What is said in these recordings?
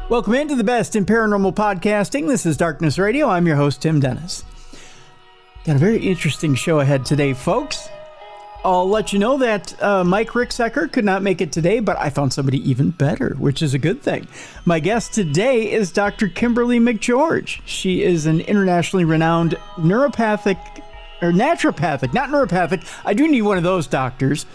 Welcome into the best in paranormal podcasting. This is Darkness Radio. I'm your host, Tim Dennis. Got a very interesting show ahead today, folks. I'll let you know that Mike Ricksecker could not make it today, but I found somebody even better, which is a good thing. My guest today is Dr. Kimberly McGeorge. She is an internationally renowned naturopathic, not neuropathic. I do need one of those doctors.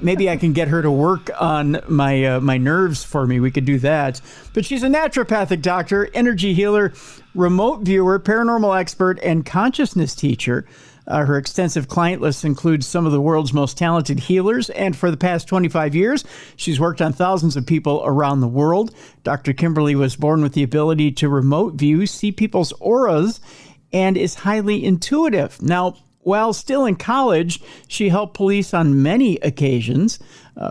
Maybe I can get her to work on my nerves for me. We could do that. But she's a naturopathic doctor, energy healer, remote viewer, paranormal expert, and consciousness teacher. Her extensive client list includes some of the world's most talented healers, and for the past 25 years, she's worked on thousands of people around the world. Dr. Kimberly was born with the ability to remote view, see people's auras, and is highly intuitive. Now, while still in college, she helped police on many occasions.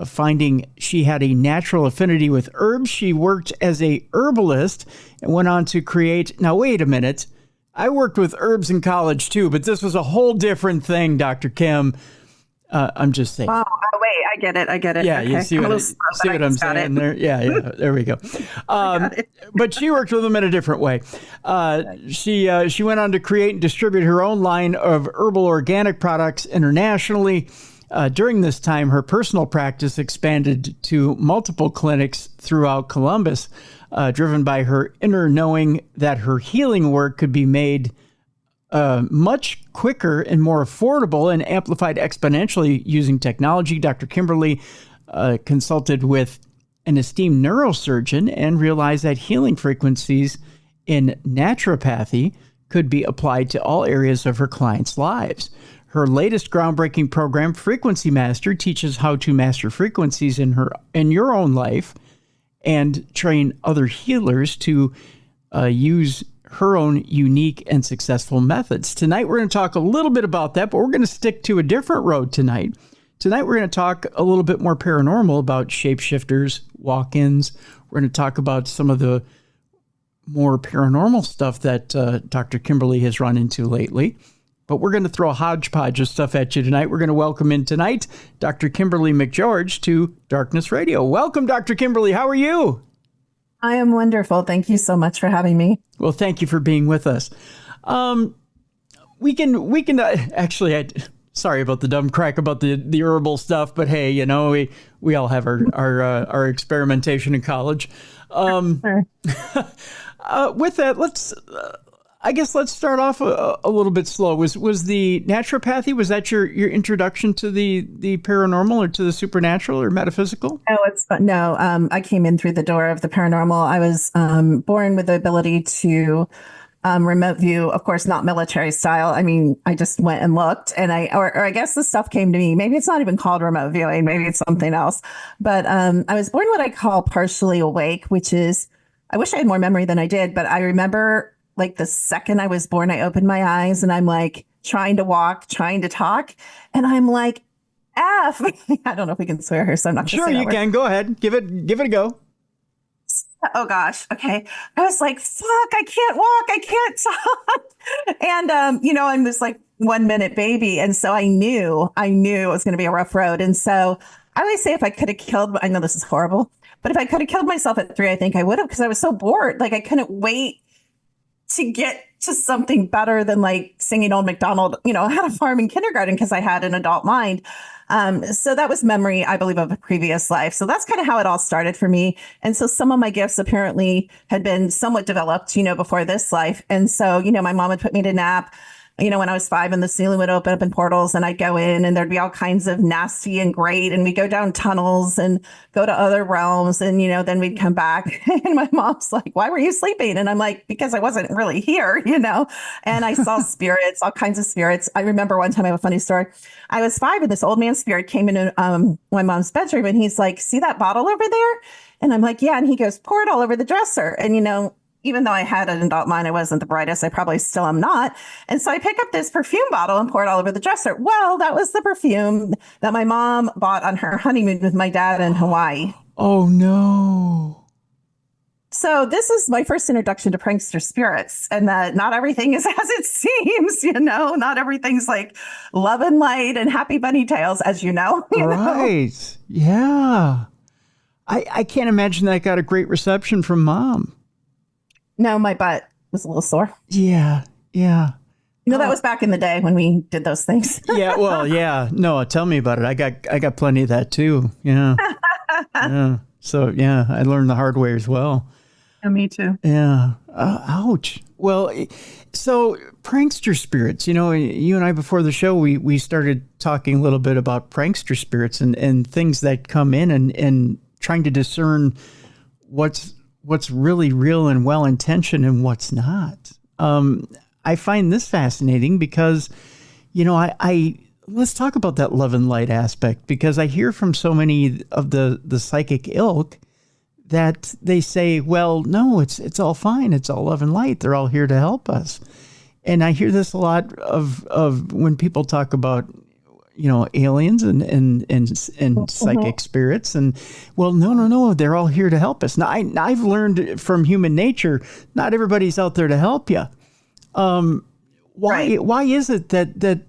Finding she had a natural affinity with herbs, she worked as a herbalist and went on to create... Now, wait a minute. I worked with herbs in college, too, but this was a whole different thing, Dr. Kim. I'm just saying. Oh, wait, I get it. Yeah, okay. You see what I'm saying there? Yeah, there we go. But she worked with them in a different way. She went on to create and distribute her own line of herbal organic products internationally. During this time, her personal practice expanded to multiple clinics throughout Columbus, driven by her inner knowing that her healing work could be made much quicker and more affordable and amplified exponentially using technology. Dr. Kimberly consulted with an esteemed neurosurgeon and realized that healing frequencies in naturopathy could be applied to all areas of her clients' lives. Her latest groundbreaking program, Frequency Master, teaches how to master frequencies in your own life and train other healers to use her own unique and successful methods. Tonight, we're going to talk a little bit about that, but we're going to stick to a different road tonight. Tonight, we're going to talk a little bit more paranormal about shapeshifters, walk-ins. We're going to talk about some of the more paranormal stuff that Dr. Kimberly has run into lately. But we're going to throw a hodgepodge of stuff at you tonight. We're going to welcome in tonight Dr. Kimberly McGeorge to Darkness Radio. Welcome, Dr. Kimberly. How are you? I am wonderful. Thank you so much for having me. Well, thank you for being with us. We can actually, sorry about the dumb crack about the herbal stuff, but hey, you know, we all have our experimentation in college. Sure. With that, let's start off a little bit slow. Was the naturopathy, was that your introduction to the paranormal or to the supernatural or metaphysical? No, I came in through the door of the paranormal. I was born with the ability to remote view, of course, not military style. I mean, I just went and looked, and I guess the stuff came to me. Maybe it's not even called remote viewing. Maybe it's something else. But I was born what I call partially awake, which is, I wish I had more memory than I did, but I remember like the second I was born, I opened my eyes and I'm like trying to walk, trying to talk. And I'm like, F. I don't know if we can swear here, so I'm not going to say that word. Sure, you can. Go ahead. Give it a go. Oh, gosh. Okay. I was like, fuck, I can't walk. I can't talk. And, I'm this like 1 minute baby. And so I knew it was going to be a rough road. And so I always say if I could have killed, I know this is horrible, but if I could have killed myself at 3, I think I would have, because I was so bored. Like I couldn't wait to get to something better than like singing Old MacDonald, I had a farm in kindergarten because I had an adult mind. So that was memory, I believe, of a previous life. So that's kind of how it all started for me. And so some of my gifts apparently had been somewhat developed, before this life. And so, my mom would put me to nap, when I was 5 and the ceiling would open up in portals and I'd go in and there'd be all kinds of nasty and great. And we'd go down tunnels and go to other realms. And, then we'd come back and my mom's like, why were you sleeping? And I'm like, because I wasn't really here, and I saw spirits, all kinds of spirits. I remember one time, I have a funny story. I was 5 and this old man spirit came into my mom's bedroom and he's like, see that bottle over there? And I'm like, yeah. And he goes, pour it all over the dresser. And, even though I had an adult mind, I wasn't the brightest. I probably still am not. And so I pick up this perfume bottle and pour it all over the dresser. Well, that was the perfume that my mom bought on her honeymoon with my dad in Hawaii. Oh, no. So this is my first introduction to prankster spirits, and that not everything is as it seems, not everything's like love and light and happy bunny tails, as you know. Right. Yeah. I can't imagine that got a great reception from Mom. No, my butt was a little sore. Yeah. Yeah. That was back in the day when we did those things. Yeah. Well, yeah. No, tell me about it. I got plenty of that too. Yeah. Yeah. So yeah, I learned the hard way as well. Yeah, me too. Yeah. Ouch. Well, so prankster spirits, you and I before the show, we started talking a little bit about prankster spirits and things that come in and trying to discern what's really real and well-intentioned and what's not. I find this fascinating because, I let's talk about that love and light aspect, because I hear from so many of the psychic ilk that they say, well, no, it's all fine. It's all love and light. They're all here to help us. And I hear this a lot of when people talk about, aliens and psychic spirits, and well, no, they're all here to help us. Now, I've learned from human nature, not everybody's out there to help you. Why is it that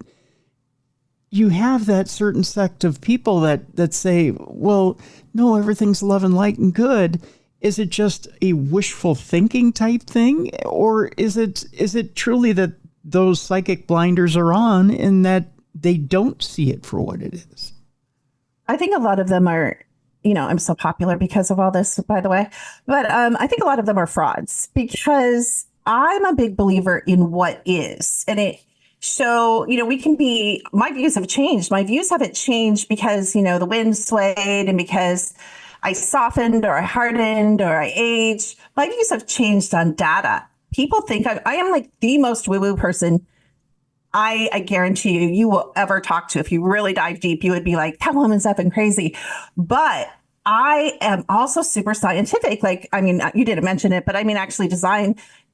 you have that certain sect of people that say, well, no, everything's love and light and good? Is it just a wishful thinking type thing? Or is it truly that those psychic blinders are on and that they don't see it for what it is? I think a lot of them are, I'm so popular because of all this, by the way, but I think a lot of them are frauds, because I'm a big believer in what is. So, my views have changed. My views haven't changed because, the wind swayed and because I softened or I hardened or I aged. My views have changed on data. People think I am like the most woo-woo person I guarantee you will ever talk to. If you really dive deep, you would be like, that woman's effing crazy. But I am also super scientific. You didn't mention it, but actually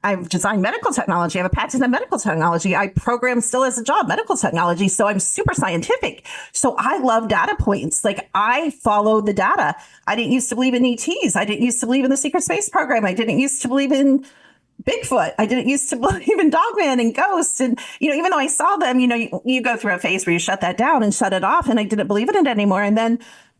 I've designed medical technology. I have a patent on medical technology. I program still as a job, medical technology. So I'm super scientific. So I love data points. I follow the data. I didn't used to believe in ETs. I didn't used to believe in the secret space program. I didn't used to believe in Bigfoot. I didn't used to believe in Dogman and ghosts. And, even though I saw them, you go through a phase where you shut that down and shut it off. And I didn't believe in it anymore.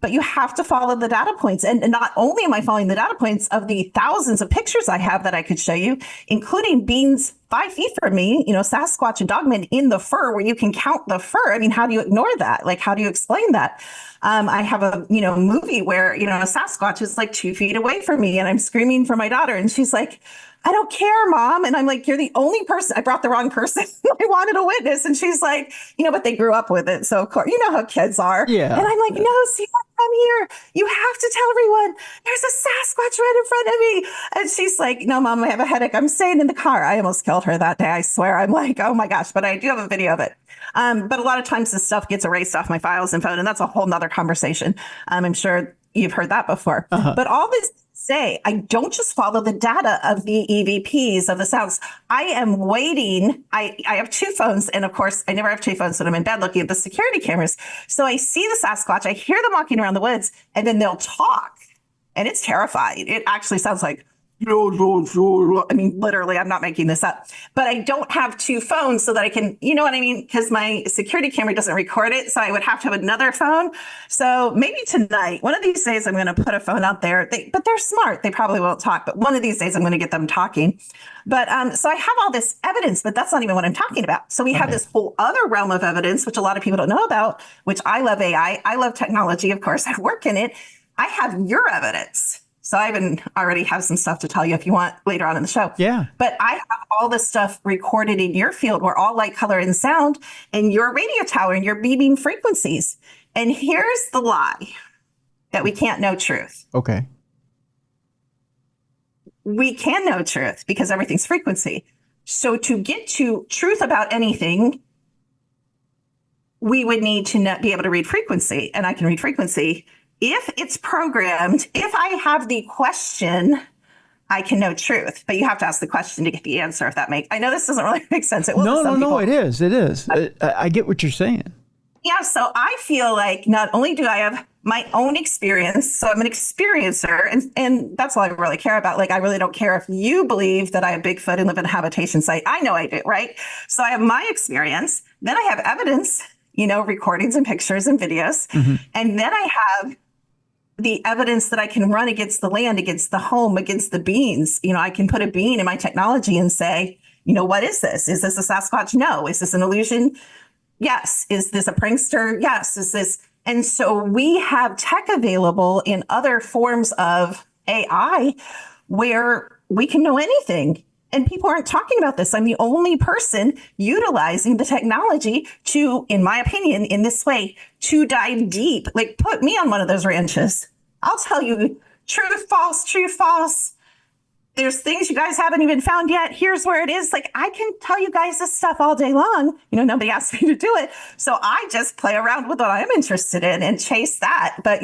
But you have to follow the data points. And not only am I following the data points of the thousands of pictures I have that I could show you, including beings 5 feet from me, Sasquatch and Dogman in the fur, where you can count the fur. How do you ignore that? How do you explain that? I have a, movie where, a Sasquatch is 2 feet away from me and I'm screaming for my daughter. And she's like, I don't care, Mom. And I'm like, you're the only person. I brought the wrong person. I wanted a witness. And she's like, but they grew up with it. So of course, you know how kids are. Yeah. And I'm like, no, see, come here. You have to tell everyone there's a Sasquatch right in front of me. And she's like, no, Mom, I have a headache. I'm staying in the car. I almost killed her that day. I swear. I'm like, oh my gosh, but I do have a video of it. But a lot of times this stuff gets erased off my files and phone. And that's a whole nother conversation. I'm sure you've heard that before. But all this say, I don't just follow the data of the EVPs of the sounds. I am waiting. I have 2 phones. And of course, I never have 2 phones when I'm in bed looking at the security cameras. So I see the Sasquatch. I hear them walking around the woods, and then they'll talk. And it's terrifying. It actually sounds like, literally, I'm not making this up. But I don't have 2 phones so that I can, you know what I mean? Because my security camera doesn't record it. So I would have to have another phone. So maybe tonight, one of these days, I'm going to put a phone out there. But they're smart. They probably won't talk. But one of these days, I'm going to get them talking. But so I have all this evidence, but that's not even what I'm talking about. So we have this whole other realm of evidence, which a lot of people don't know about, which I love AI. I love technology. Of course, I work in it. I have your evidence. So I even already have some stuff to tell you if you want later on in the show. Yeah. But I have all this stuff recorded in your field. We're all light, color, and sound in your radio tower and your beaming frequencies. And here's the lie that we can't know truth. Okay. We can know truth because everything's frequency. So to get to truth about anything, we would need to be able to read frequency. And I can read frequency. If it's programmed, if I have the question, I can know truth, but you have to ask the question to get the answer. If that makes, I know this doesn't really make sense. It will to some people. It is. I get what you're saying. Yeah. So I feel like not only do I have my own experience, so I'm an experiencer, and that's all I really care about. I really don't care if you believe that I have Bigfoot and live in a habitation site. I know I do, right? So I have my experience. Then I have evidence, recordings and pictures and videos. Mm-hmm. And then I have the evidence that I can run against the land, against the home, against the beings. I can put a bean in my technology and say, what is this? Is this a Sasquatch? No. Is this an illusion? Yes. Is this a prankster? Yes. Is this? And so we have tech available in other forms of AI where we can know anything. And people aren't talking about this. I'm the only person utilizing the technology to, in my opinion, in this way, to dive deep. Like, put me on one of those ranches. I'll tell you truth, false, true, false. There's things you guys haven't even found yet. Here's where it is. Like, I can tell you guys this stuff all day long. Nobody asked me to do it. So I just play around with what I'm interested in and chase that. But,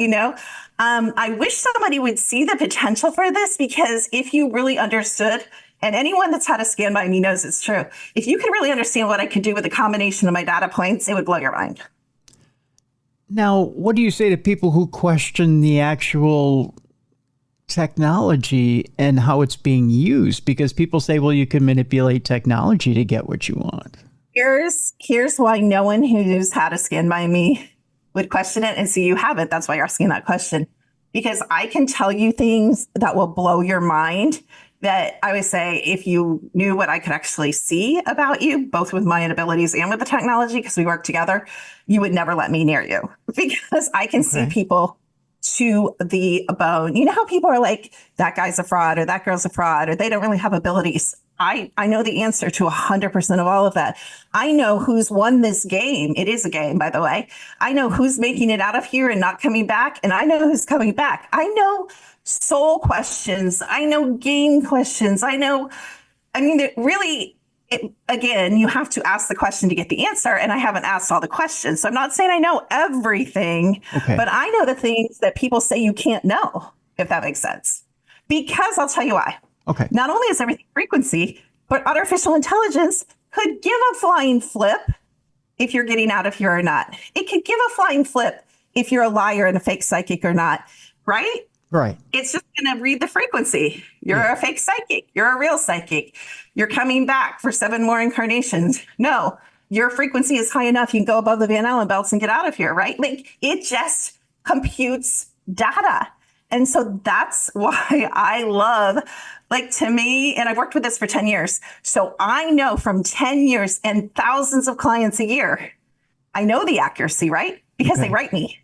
I wish somebody would see the potential for this, because if you really understood, and anyone that's had a scan by me knows it's true, if you could really understand what I could do with a combination of my data points, it would blow your mind. Now, what do you say to people who question the actual technology and how it's being used? Because people say, well, you can manipulate technology to get what you want. Here's why no one who's had a scan by me would question it. And see, you haven't. That's why you're asking that question. Because I can tell you things that will blow your mind, that I would say, if you knew what I could actually see about you, both with my abilities and with the technology, because we work together, you would never let me near you, because I can see people to the bone. You know how people are like, that guy's a fraud, or that girl's a fraud, or they don't really have abilities. I know the answer to 100% of all of that. I know who's won this game. It is a game, by the way. I know who's making it out of here and not coming back. And I know who's coming back. I know soul questions. I know game questions. Again, you have to ask the question to get the answer. And I haven't asked all the questions. So I'm not saying I know everything, but I know the things that people say you can't know, if that makes sense. Because I'll tell you why. Okay. Not only is everything frequency, but artificial intelligence could give a flying flip if you're getting out of here or not. It could give a flying flip if you're a liar and a fake psychic or not, right? Right. It's just going to read the frequency. You're a fake psychic. You're a real psychic. You're coming back for 7 more incarnations. No, your frequency is high enough. You can go above the Van Allen belts and get out of here, right? Like, it just computes data. And so that's why I love, to me, and I've worked with this for 10 years. So I know from 10 years and thousands of clients a year, I know the accuracy, right? Because they write me.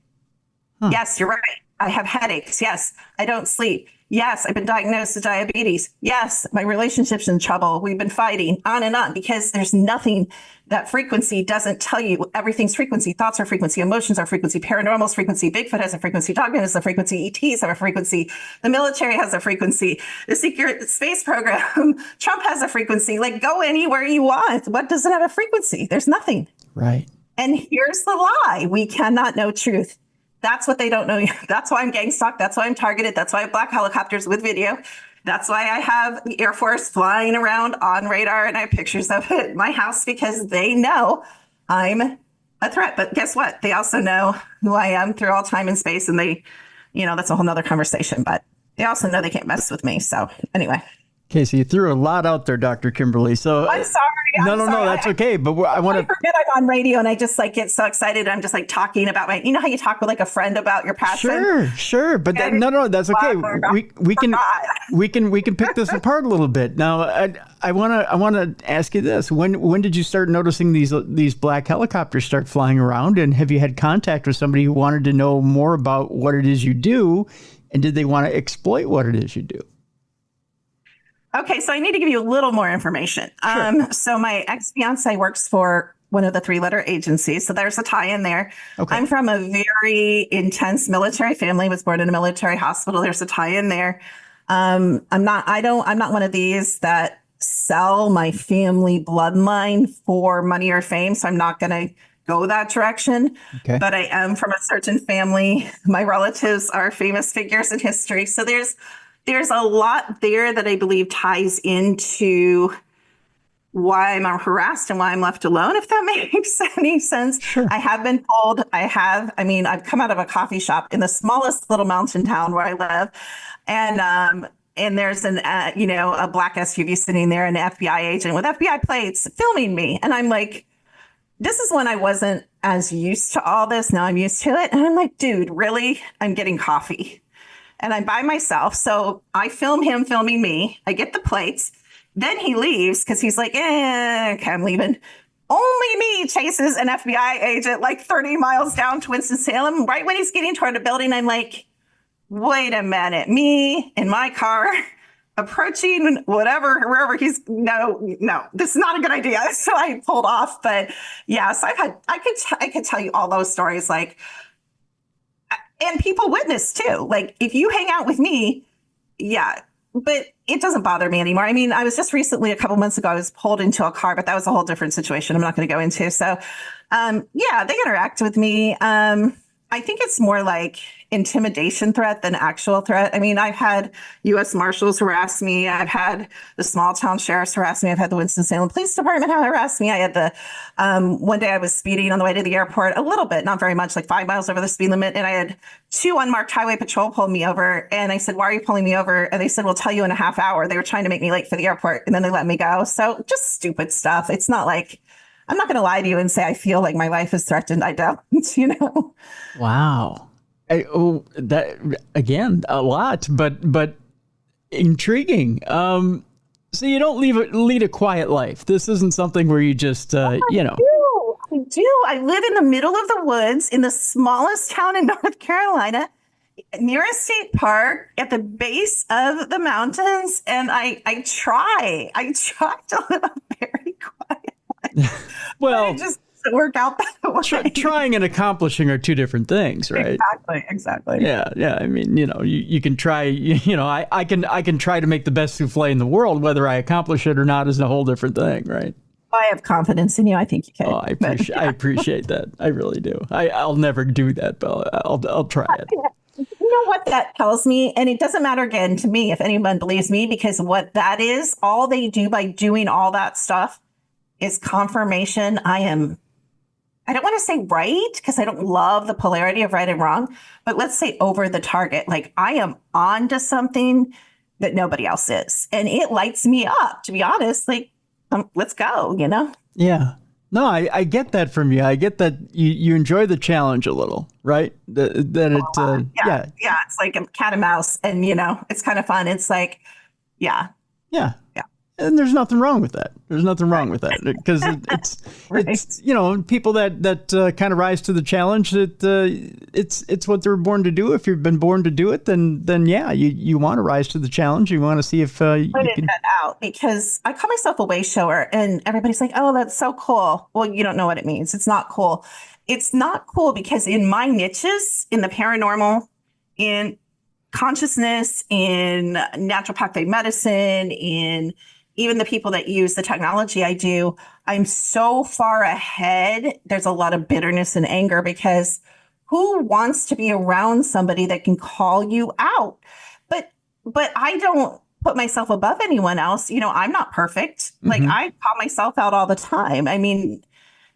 Huh. Yes, you're right. I have headaches. Yes, I don't sleep. Yes, I've been diagnosed with diabetes. Yes, my relationship's in trouble. We've been fighting, on and on, because there's nothing that frequency doesn't tell you. Everything's frequency. Thoughts are frequency. Emotions are frequency. Paranormal's frequency. Bigfoot has a frequency. Dogman has a frequency. ETs have a frequency. The military has a frequency. The secret space program, Trump has a frequency. Like, go anywhere you want. What doesn't have a frequency? There's nothing. Right. And here's the lie. We cannot know truth. That's what they don't know. That's why I'm gang stalked. That's why I'm targeted. That's why I have black helicopters with video. That's why I have the Air Force flying around on radar, and I have pictures of it in my house, because they know I'm a threat. But guess what? They also know who I am through all time and space. And they, that's a whole nother conversation, but they also know they can't mess with me. So anyway. Okay, so you threw a lot out there, Dr. Kimberly. So I'm sorry. No, that's okay. But I want to forget I'm on radio, and I just get so excited. I'm just talking about how you talk with a friend about your passion. Sure. But no, that's okay. We can pick this apart a little bit. Now, I want to ask you this: when did you start noticing these black helicopters start flying around, and have you had contact with somebody who wanted to know more about what it is you do, and did they want to exploit what it is you do? Okay, so I need to give you a little more information. Sure. So my ex-fiance works for one of the 3-letter agencies. So there's a tie in there. Okay. I'm from a very intense military family, was born in a military hospital. There's a tie in there. I'm not one of these that sell my family bloodline for money or fame. So I'm not going to go that direction. Okay. But I am from a certain family. My relatives are famous figures in history. So there's a lot there that I believe ties into why I'm harassed and why I'm left alone, if that makes any sense. Sure. I have been told I've come out of a coffee shop in the smallest little mountain town where I live. And there's a black SUV sitting there, and an FBI agent with FBI plates filming me. And I'm like, this is when I wasn't as used to all this. Now I'm used to it. And I'm like, dude, really? I'm getting coffee and I'm by myself. So I film him filming me. I get the plates. Then he leaves because he's like, okay, I'm leaving. Only me chases an FBI agent like 30 miles down to Winston-Salem. Right when he's getting toward the building, I'm like, wait a minute, me in my car approaching wherever he's, no, this is not a good idea. So I pulled off. But yeah, so I could tell you all those stories, like, and people witness too. Like if you hang out with me, yeah, but it doesn't bother me anymore. I mean, I was just recently, a couple months ago, I was pulled into a car, but that was a whole different situation. I'm not going to go into. So, yeah, they interact with me. I think it's more like intimidation threat than actual threat. I mean, I've had U.S. Marshals harass me. I've had the small town sheriffs harass me. I've had the Winston-Salem Police Department harass me. I had the, one day I was speeding on the way to the airport a little bit, not very much, like 5 miles over the speed limit. And I had 2 unmarked highway patrol pull me over. And I said, why are you pulling me over? And they said, we'll tell you in a half hour. They were trying to make me late for the airport. And then they let me go. So just stupid stuff. It's not like, I'm not going to lie to you and say I feel like my life is threatened. I don't, you know? Wow. That again, a lot, but intriguing. So you don't lead a quiet life. This isn't something where you just, you know. I do. I live in the middle of the woods in the smallest town in North Carolina, near a state park at the base of the mountains. And I try to live a very quiet life. Well, it just doesn't work out that way. Trying and accomplishing are two different things, right? Exactly. Yeah. I mean, you know, you can try, you know, I can try to make the best souffle in the world. Whether I accomplish it or not is a whole different thing, right? I have confidence in you. I think you can. Oh, I appreciate that. I really do. I'll never do that, but I'll try it. You know what that tells me? And it doesn't matter again to me if anyone believes me, because what that is, all they do by doing all that stuff is confirmation. I don't want to say right, because I don't love the polarity of right and wrong, but let's say over the target. Like I am on to something that nobody else is. And it lights me up, to be honest. Like, let's go, you know? Yeah. No, I get that from you. I get that you enjoy the challenge a little, right? Yeah. It's like a cat and mouse, and you know, it's kind of fun. It's like, yeah. And there's nothing wrong with that. There's nothing wrong with that, because it's you know, people that kind of rise to the challenge. It's what they're born to do. If you've been born to do it, then yeah, you want to rise to the challenge. You want to see if you can that out, because I call myself a way shower, and everybody's like, "Oh, that's so cool." Well, you don't know what it means. It's not cool. It's not cool because in my niches, in the paranormal, in consciousness, in naturopathic medicine, in even the people that use the technology I do, I'm so far ahead. There's a lot of bitterness and anger, because who wants to be around somebody that can call you out? But I don't put myself above anyone else. You know, I'm not perfect. Mm-hmm. Like I call myself out all the time. I mean,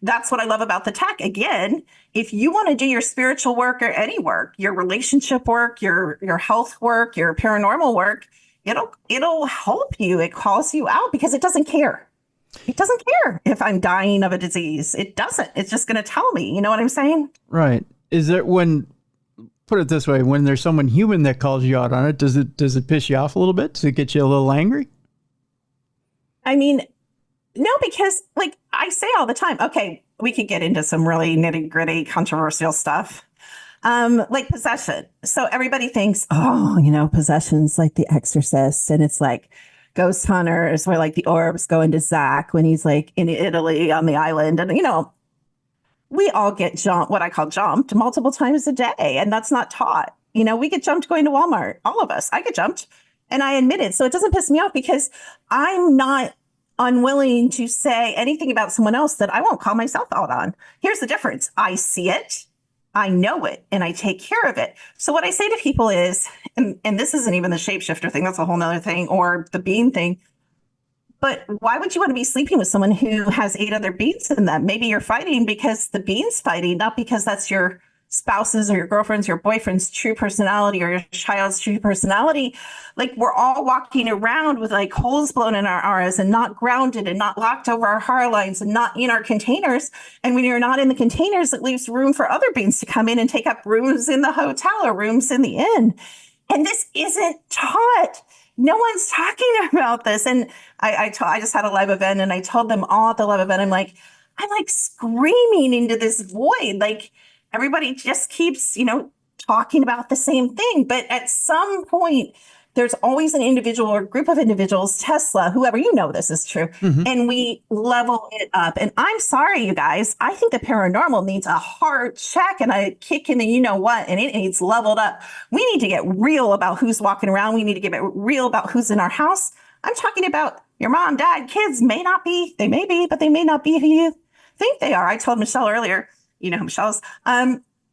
that's what I love about the tech. Again, if you want to do your spiritual work or any work, your relationship work, your health work, your paranormal work, it'll help you. It calls you out because it doesn't care. It doesn't care if I'm dying of a disease. It doesn't. It's just going to tell me. You know what I'm saying? Right. Is it put it this way, when there's someone human that calls you out on it, does it piss you off a little bit? Does it get you a little angry? I mean, no, because like I say all the time, okay, we could get into some really nitty gritty controversial stuff. Like possession. So everybody thinks, oh, you know, possession's like The Exorcist, and it's like ghost hunters, where like the orbs go into Zach when he's like in Italy on the island. And, you know, we all get what I call jumped multiple times a day. And that's not taught. You know, we get jumped going to Walmart. All of us. I get jumped, and I admit it. So it doesn't piss me off, because I'm not unwilling to say anything about someone else that I won't call myself out on. Here's the difference. I see it. I know it, and I take care of it. So what I say to people is, and this isn't even the shapeshifter thing, that's a whole nother thing, or the bean thing, but why would you want to be sleeping with someone who has 8 other beans in them? Maybe you're fighting because the bean's fighting, not because that's your spouse's or your girlfriend's, your boyfriend's true personality or your child's true personality. Like we're all walking around with like holes blown in our auras and not grounded and not locked over our heart lines and not in our containers. And when you're not in the containers, it leaves room for other beings to come in and take up rooms in the hotel or rooms in the inn. And this isn't taught. No one's talking about this. And I just had a live event and I told them all at the live event, I'm like screaming into this void. Like everybody just keeps, talking about the same thing. But at some point, there's always an individual or group of individuals, Tesla, whoever, this is true. Mm-hmm. And we level it up. And I'm sorry, you guys, I think the paranormal needs a hard check and a kick in the what, and it needs leveled up. We need to get real about who's walking around. We need to get real about who's in our house. I'm talking about your mom, dad, kids may not be, they may be, but they may not be who you think they are. I told Michelle earlier, who Michelle is.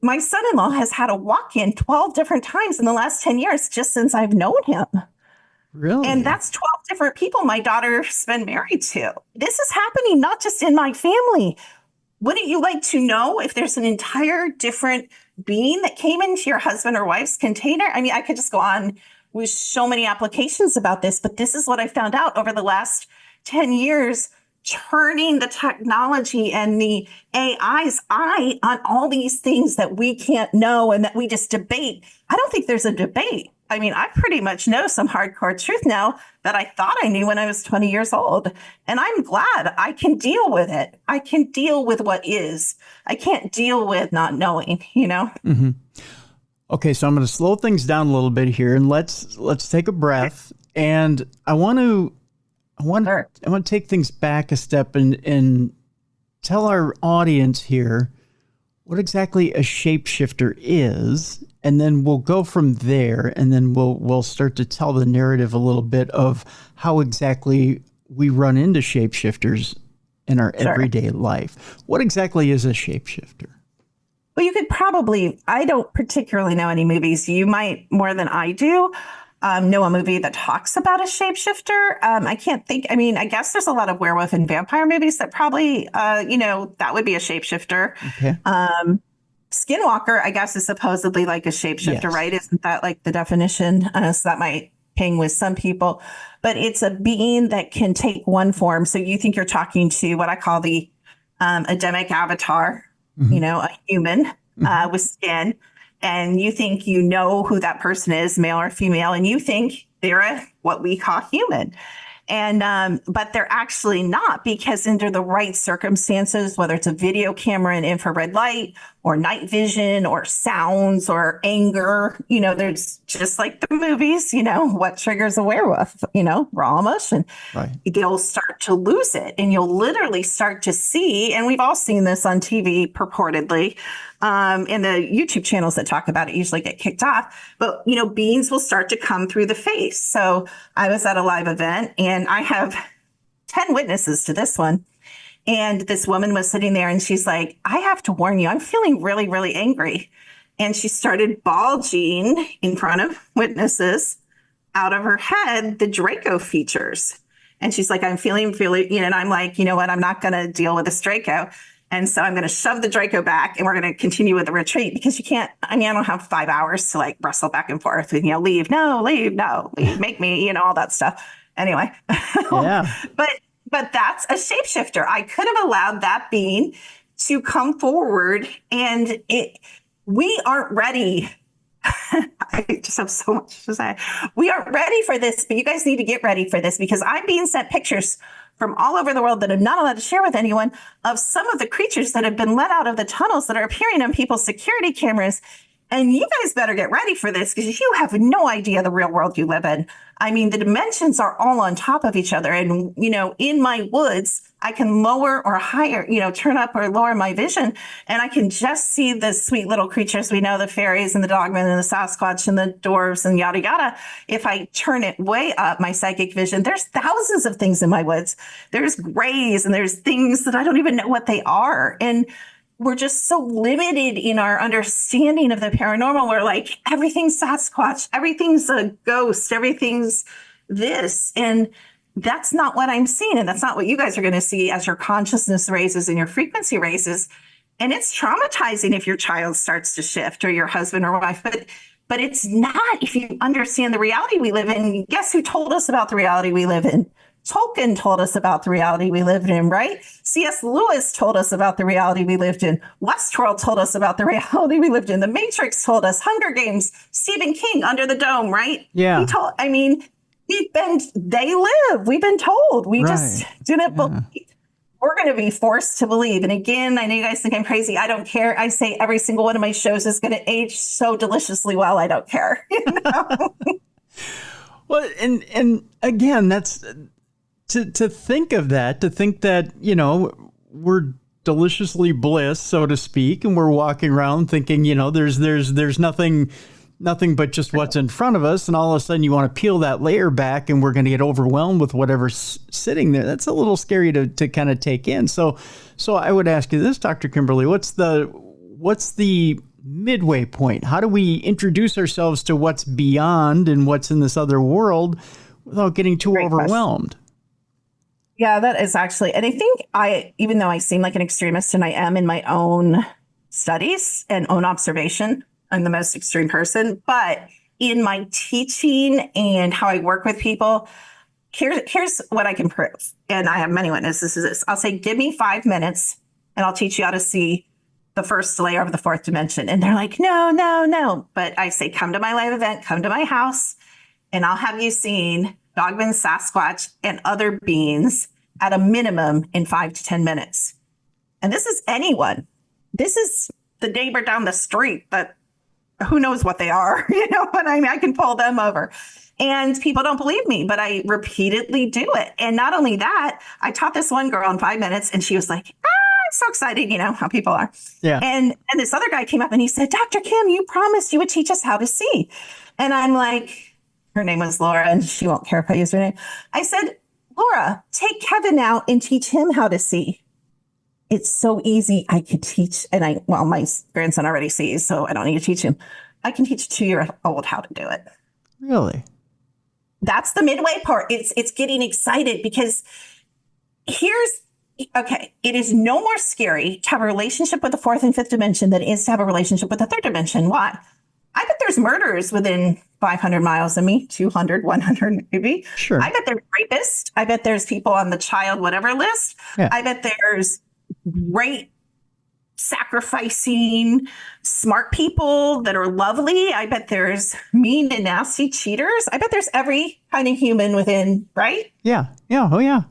My son-in-law has had a walk-in 12 different times in the last 10 years, just since I've known him. Really? And that's 12 different people my daughter's been married to. This is happening not just in my family. Wouldn't you like to know if there's an entire different being that came into your husband or wife's container? I mean, I could just go on with so many applications about this, but this is what I found out over the last 10 years, turning the technology and the AI's eye on all these things that we can't know and that we just debate. I don't think there's a debate. I mean, I pretty much know some hardcore truth now that I thought I knew when I was 20 years old. And I'm glad I can deal with it. I can deal with what is. I can't deal with not knowing, Mm-hmm. Okay, so I'm going to slow things down a little bit here and let's take a breath. And I want to take things back a step and tell our audience here what exactly a shapeshifter is, and then we'll go from there, and then we'll start to tell the narrative a little bit of how exactly we run into shapeshifters in our everyday life. What exactly is a shapeshifter? Well, you could probably, I don't particularly know any movies. You might more than I do. Know a movie that talks about a shapeshifter. I can't think. I mean, I guess there's a lot of werewolf and vampire movies that probably, that would be a shapeshifter. Okay. Skinwalker, I guess, is supposedly like a shapeshifter, Yes. Right? Isn't that like the definition? So that might ping with some people, but it's a being that can take one form. So you think you're talking to what I call the Adamic avatar, Mm-hmm. A human with skin. And you think you know who that person is, male or female, and you think they're what we call human. And but they're actually not, because under the right circumstances, whether it's a video camera and infrared light or night vision or sounds or anger, there's just like the movies, what triggers a werewolf, raw emotion. Right. They'll start to lose it and you'll literally start to see, and we've all seen this on TV purportedly, and the YouTube channels that talk about it usually get kicked off, but beings will start to come through the face. So I was at a live event and I have 10 witnesses to this one. And this woman was sitting there and she's like, I have to warn you, I'm feeling really, really angry. And she started bulging in front of witnesses out of her head, the Draco features. And she's like, I'm feeling, and I'm like, you know what? I'm not going to deal with this Draco. And so I'm going to shove the Draco back and we're going to continue with the retreat, because you can't, I don't have 5 hours to like wrestle back and forth and, leave, no, make me, all that stuff. Anyway. Yeah. But that's a shapeshifter. I could have allowed that being to come forward, and we aren't ready. I just have so much to say. We aren't ready for this, but you guys need to get ready for this, because I'm being sent pictures from all over the world that I'm not allowed to share with anyone of some of the creatures that have been let out of the tunnels that are appearing on people's security cameras. And you guys better get ready for this, because you have no idea the real world you live in. I mean, the dimensions are all on top of each other. And, in my woods, I can lower or higher, turn up or lower my vision. And I can just see the sweet little creatures we know, the fairies and the dogmen and the Sasquatch and the dwarves and yada, yada. If I turn it way up, my psychic vision, there's thousands of things in my woods. There's grays and there's things that I don't even know what they are. And we're just so limited in our understanding of the paranormal. We're like, everything's Sasquatch, everything's a ghost, everything's this. And that's not what I'm seeing. And that's not what you guys are going to see as your consciousness raises and your frequency raises. And it's traumatizing if your child starts to shift or your husband or wife, but it's not if you understand the reality we live in. Guess who told us about the reality we live in? Tolkien told us about the reality we lived in, right? C.S. Lewis told us about the reality we lived in. Westworld told us about the reality we lived in. The Matrix told us. Hunger Games, Stephen King, Under the Dome, right? Yeah. They live. We've been told. We just didn't believe. We're going to be forced to believe. And again, I know you guys think I'm crazy. I don't care. I say every single one of my shows is going to age so deliciously well. I don't care. You know? Well, and again, that's to think of that, to think that, you know, we're deliciously bliss, so to speak, and we're walking around thinking, you know, there's nothing but just what's in front of us, and all of a sudden you want to peel that layer back and we're going to get overwhelmed with whatever's sitting there. That's a little scary to kind of take in. So I would ask you this, Dr. Kimberly, what's the midway point? How do we introduce ourselves to what's beyond and what's in this other world without getting too overwhelmed? Yeah, that is actually, and I think even though I seem like an extremist and I am in my own studies and own observation, I'm the most extreme person, but in my teaching and how I work with people, here's what I can prove. And I have many witnesses to this. I'll say, give me 5 minutes and I'll teach you how to see the first layer of the fourth dimension. And they're like, no. But I say, come to my live event, come to my house, and I'll have you seeing Dogman, Sasquatch, and other beings at a minimum in 5 to 10 minutes. And this is anyone. This is the neighbor down the street that who knows what they are, you know what I mean? I can pull them over. And people don't believe me, but I repeatedly do it. And not only that, I taught this one girl in 5 minutes and she was like, I'm so excited, you know how people are. Yeah. And this other guy came up and he said, Dr. Kim, you promised you would teach us how to see. And I'm like, her name was Laura and she won't care if I use her name. I said, Laura, take Kevin out and teach him how to see. It's so easy. I could teach, my grandson already sees, so I don't need to teach him. I can teach a 2-year-old how to do it. Really? That's the midway part. It's getting excited because it is no more scary to have a relationship with the fourth and fifth dimension than it is to have a relationship with the third dimension. Why? I bet there's murderers within 500 miles of me, 200, 100 maybe. Sure. I bet there's rapists. I bet there's people on the child whatever list. Yeah. I bet there's great sacrificing smart people that are lovely. I bet there's mean and nasty cheaters. I bet there's every kind of human within, right? Yeah. Oh, yeah.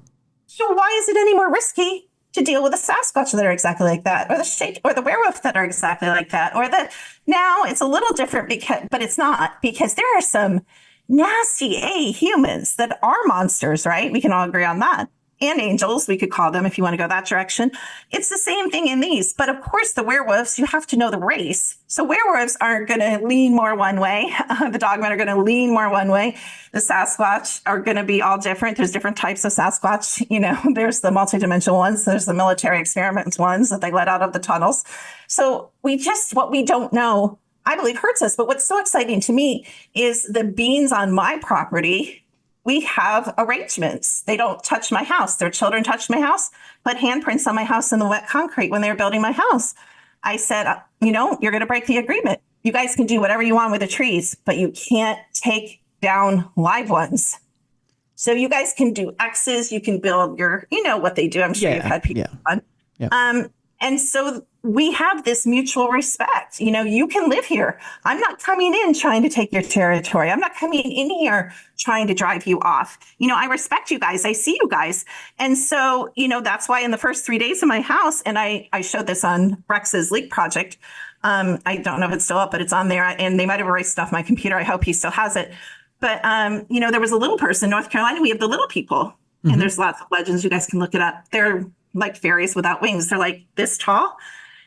So why is it any more risky to deal with the Sasquatch that are exactly like that, or the werewolf that are exactly like that, now it's a little different but it's not, because there are some nasty humans that are monsters, right? We can all agree on that. And angels, we could call them if you want to go that direction. It's the same thing in these. But of course, the werewolves, you have to know the race. So werewolves are going to lean more one way. The dogmen are going to lean more one way. The Sasquatch are going to be all different. There's different types of Sasquatch. You know, there's the multidimensional ones. There's the military experiment ones that they let out of the tunnels. So what we don't know, I believe, hurts us. But what's so exciting to me is the beings on my property. We have arrangements. They don't touch my house. Their children touched my house, put handprints on my house in the wet concrete when they were building my house. I said, you're going to break the agreement. You guys can do whatever you want with the trees, but you can't take down live ones. So you guys can do X's. You can build what they do. I'm sure you've had people on. Yeah. And so we have this mutual respect. You can live here. I'm not coming in trying to take your territory. I'm not coming in here trying to drive you off. I respect you guys. I see you guys. And so, that's why in the first 3 days of my house, and I showed this on Rex's Leak Project. I don't know if it's still up, but it's on there, and they might have erased it off my computer. I hope he still has it. But, there was a little person in North Carolina. We have the little people, and there's lots of legends. You guys can look it up. They're like fairies without wings. They're like this tall.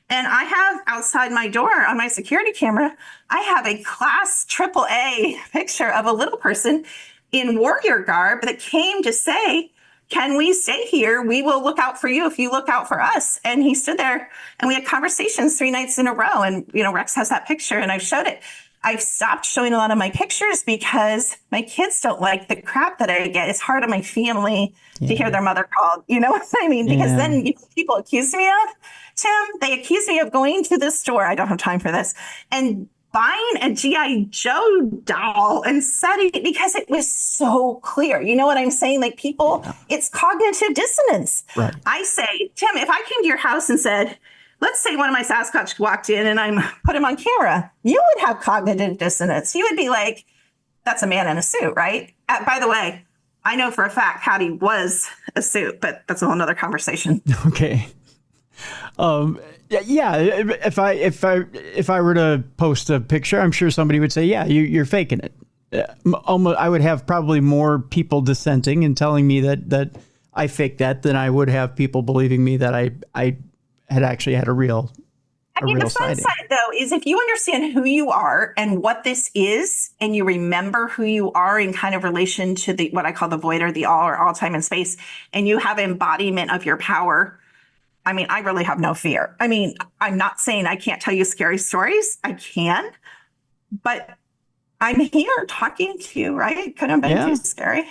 And I have outside my door on my security camera, I have a class AAA picture of a little person in warrior garb that came to say, can we stay here? We will look out for you if you look out for us. And he stood there and we had conversations 3 nights in a row. And, Rex has that picture and I've showed it. I've stopped showing a lot of my pictures because my kids don't like the crap that I get. It's hard on my family to hear their mother called. You know what I mean? Because then people accuse me of, Tim, they accuse me of going to the store. I don't have time for this. And buying a G.I. Joe doll and setting it because it was so clear. You know what I'm saying? Like people, it's cognitive dissonance. Right. I say, Tim, if I came to your house and said, let's say one of my Sasquatch walked in and I'm put him on camera, you would have cognitive dissonance. You would be like, that's a man in a suit, right? By the way, I know for a fact Hattie was a suit, but that's a whole nother conversation. Okay. Yeah, if I were to post a picture, I'm sure somebody would say, yeah, you're faking it. I would have probably more people dissenting and telling me that I faked that than I would have people believing me that I had actually had a real the fun side, though, is if you understand who you are and what this is, and you remember who you are in kind of relation to the what I call the void or the all or all time and space, and you have embodiment of your power. I mean, I really have no fear. I mean, I'm not saying I can't tell you scary stories. I can, but I'm here talking to you, right? Couldn't have been too scary.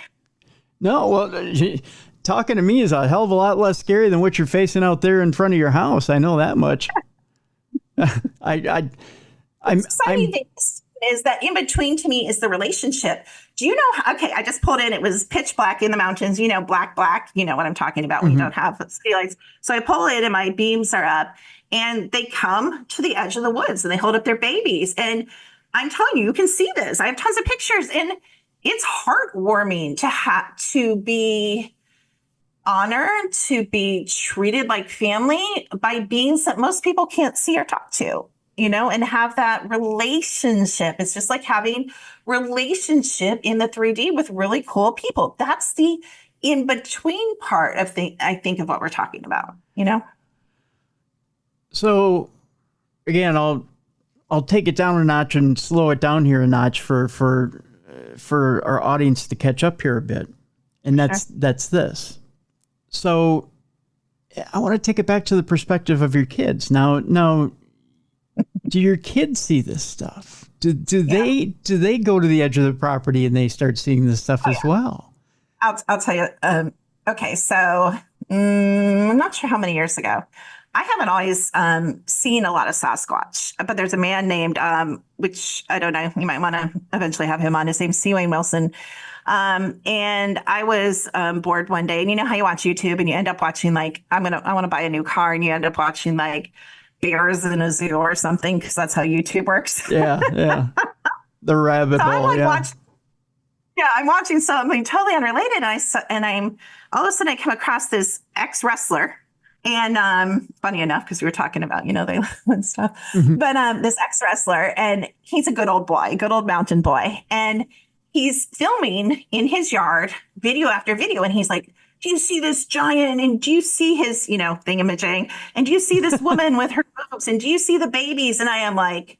No, well, talking to me is a hell of a lot less scary than what you're facing out there in front of your house. I know that much. I'm is that in between to me is the relationship. Do you know? Okay, I just pulled in. It was pitch black in the mountains. You know, black. You know what I'm talking about when you don't have city lights. So I pull in and my beams are up, and they come to the edge of the woods and they hold up their babies. And I'm telling you, you can see this. I have tons of pictures, and it's heartwarming to have to be honored, to be treated like family by beings that most people can't see or talk to. You know, and have that relationship. It's just like having relationship in the 3D with really cool people. That's the in-between part of I think of what we're talking about, you know? So again, I'll take it down a notch and slow it down here a notch for our audience to catch up here a bit. And that's this. So I want to take it back to the perspective of your kids. Now, do your kids see this stuff? Do they go to the edge of the property and they start seeing this stuff as well? I'll tell you. Okay, so I'm not sure how many years ago. I haven't always seen a lot of Sasquatch, but there's a man named, which I don't know, you might want to eventually have him on. His name's C. Wayne Wilson. And I was bored one day, and you know how you watch YouTube and you end up watching like, I want to buy a new car, and you end up watching like bears in a zoo or something, because that's how YouTube works. Yeah. The rabbit hole. I'm watching something totally unrelated, and I'm all of a sudden I come across this ex-wrestler, and funny enough, because we were talking about they and stuff, but this ex-wrestler, and he's a good old mountain boy, and he's filming in his yard video after video, and he's like, do you see this giant? And do you see his, thingamajig? And do you see this woman with her boobs? And do you see the babies? And I am like,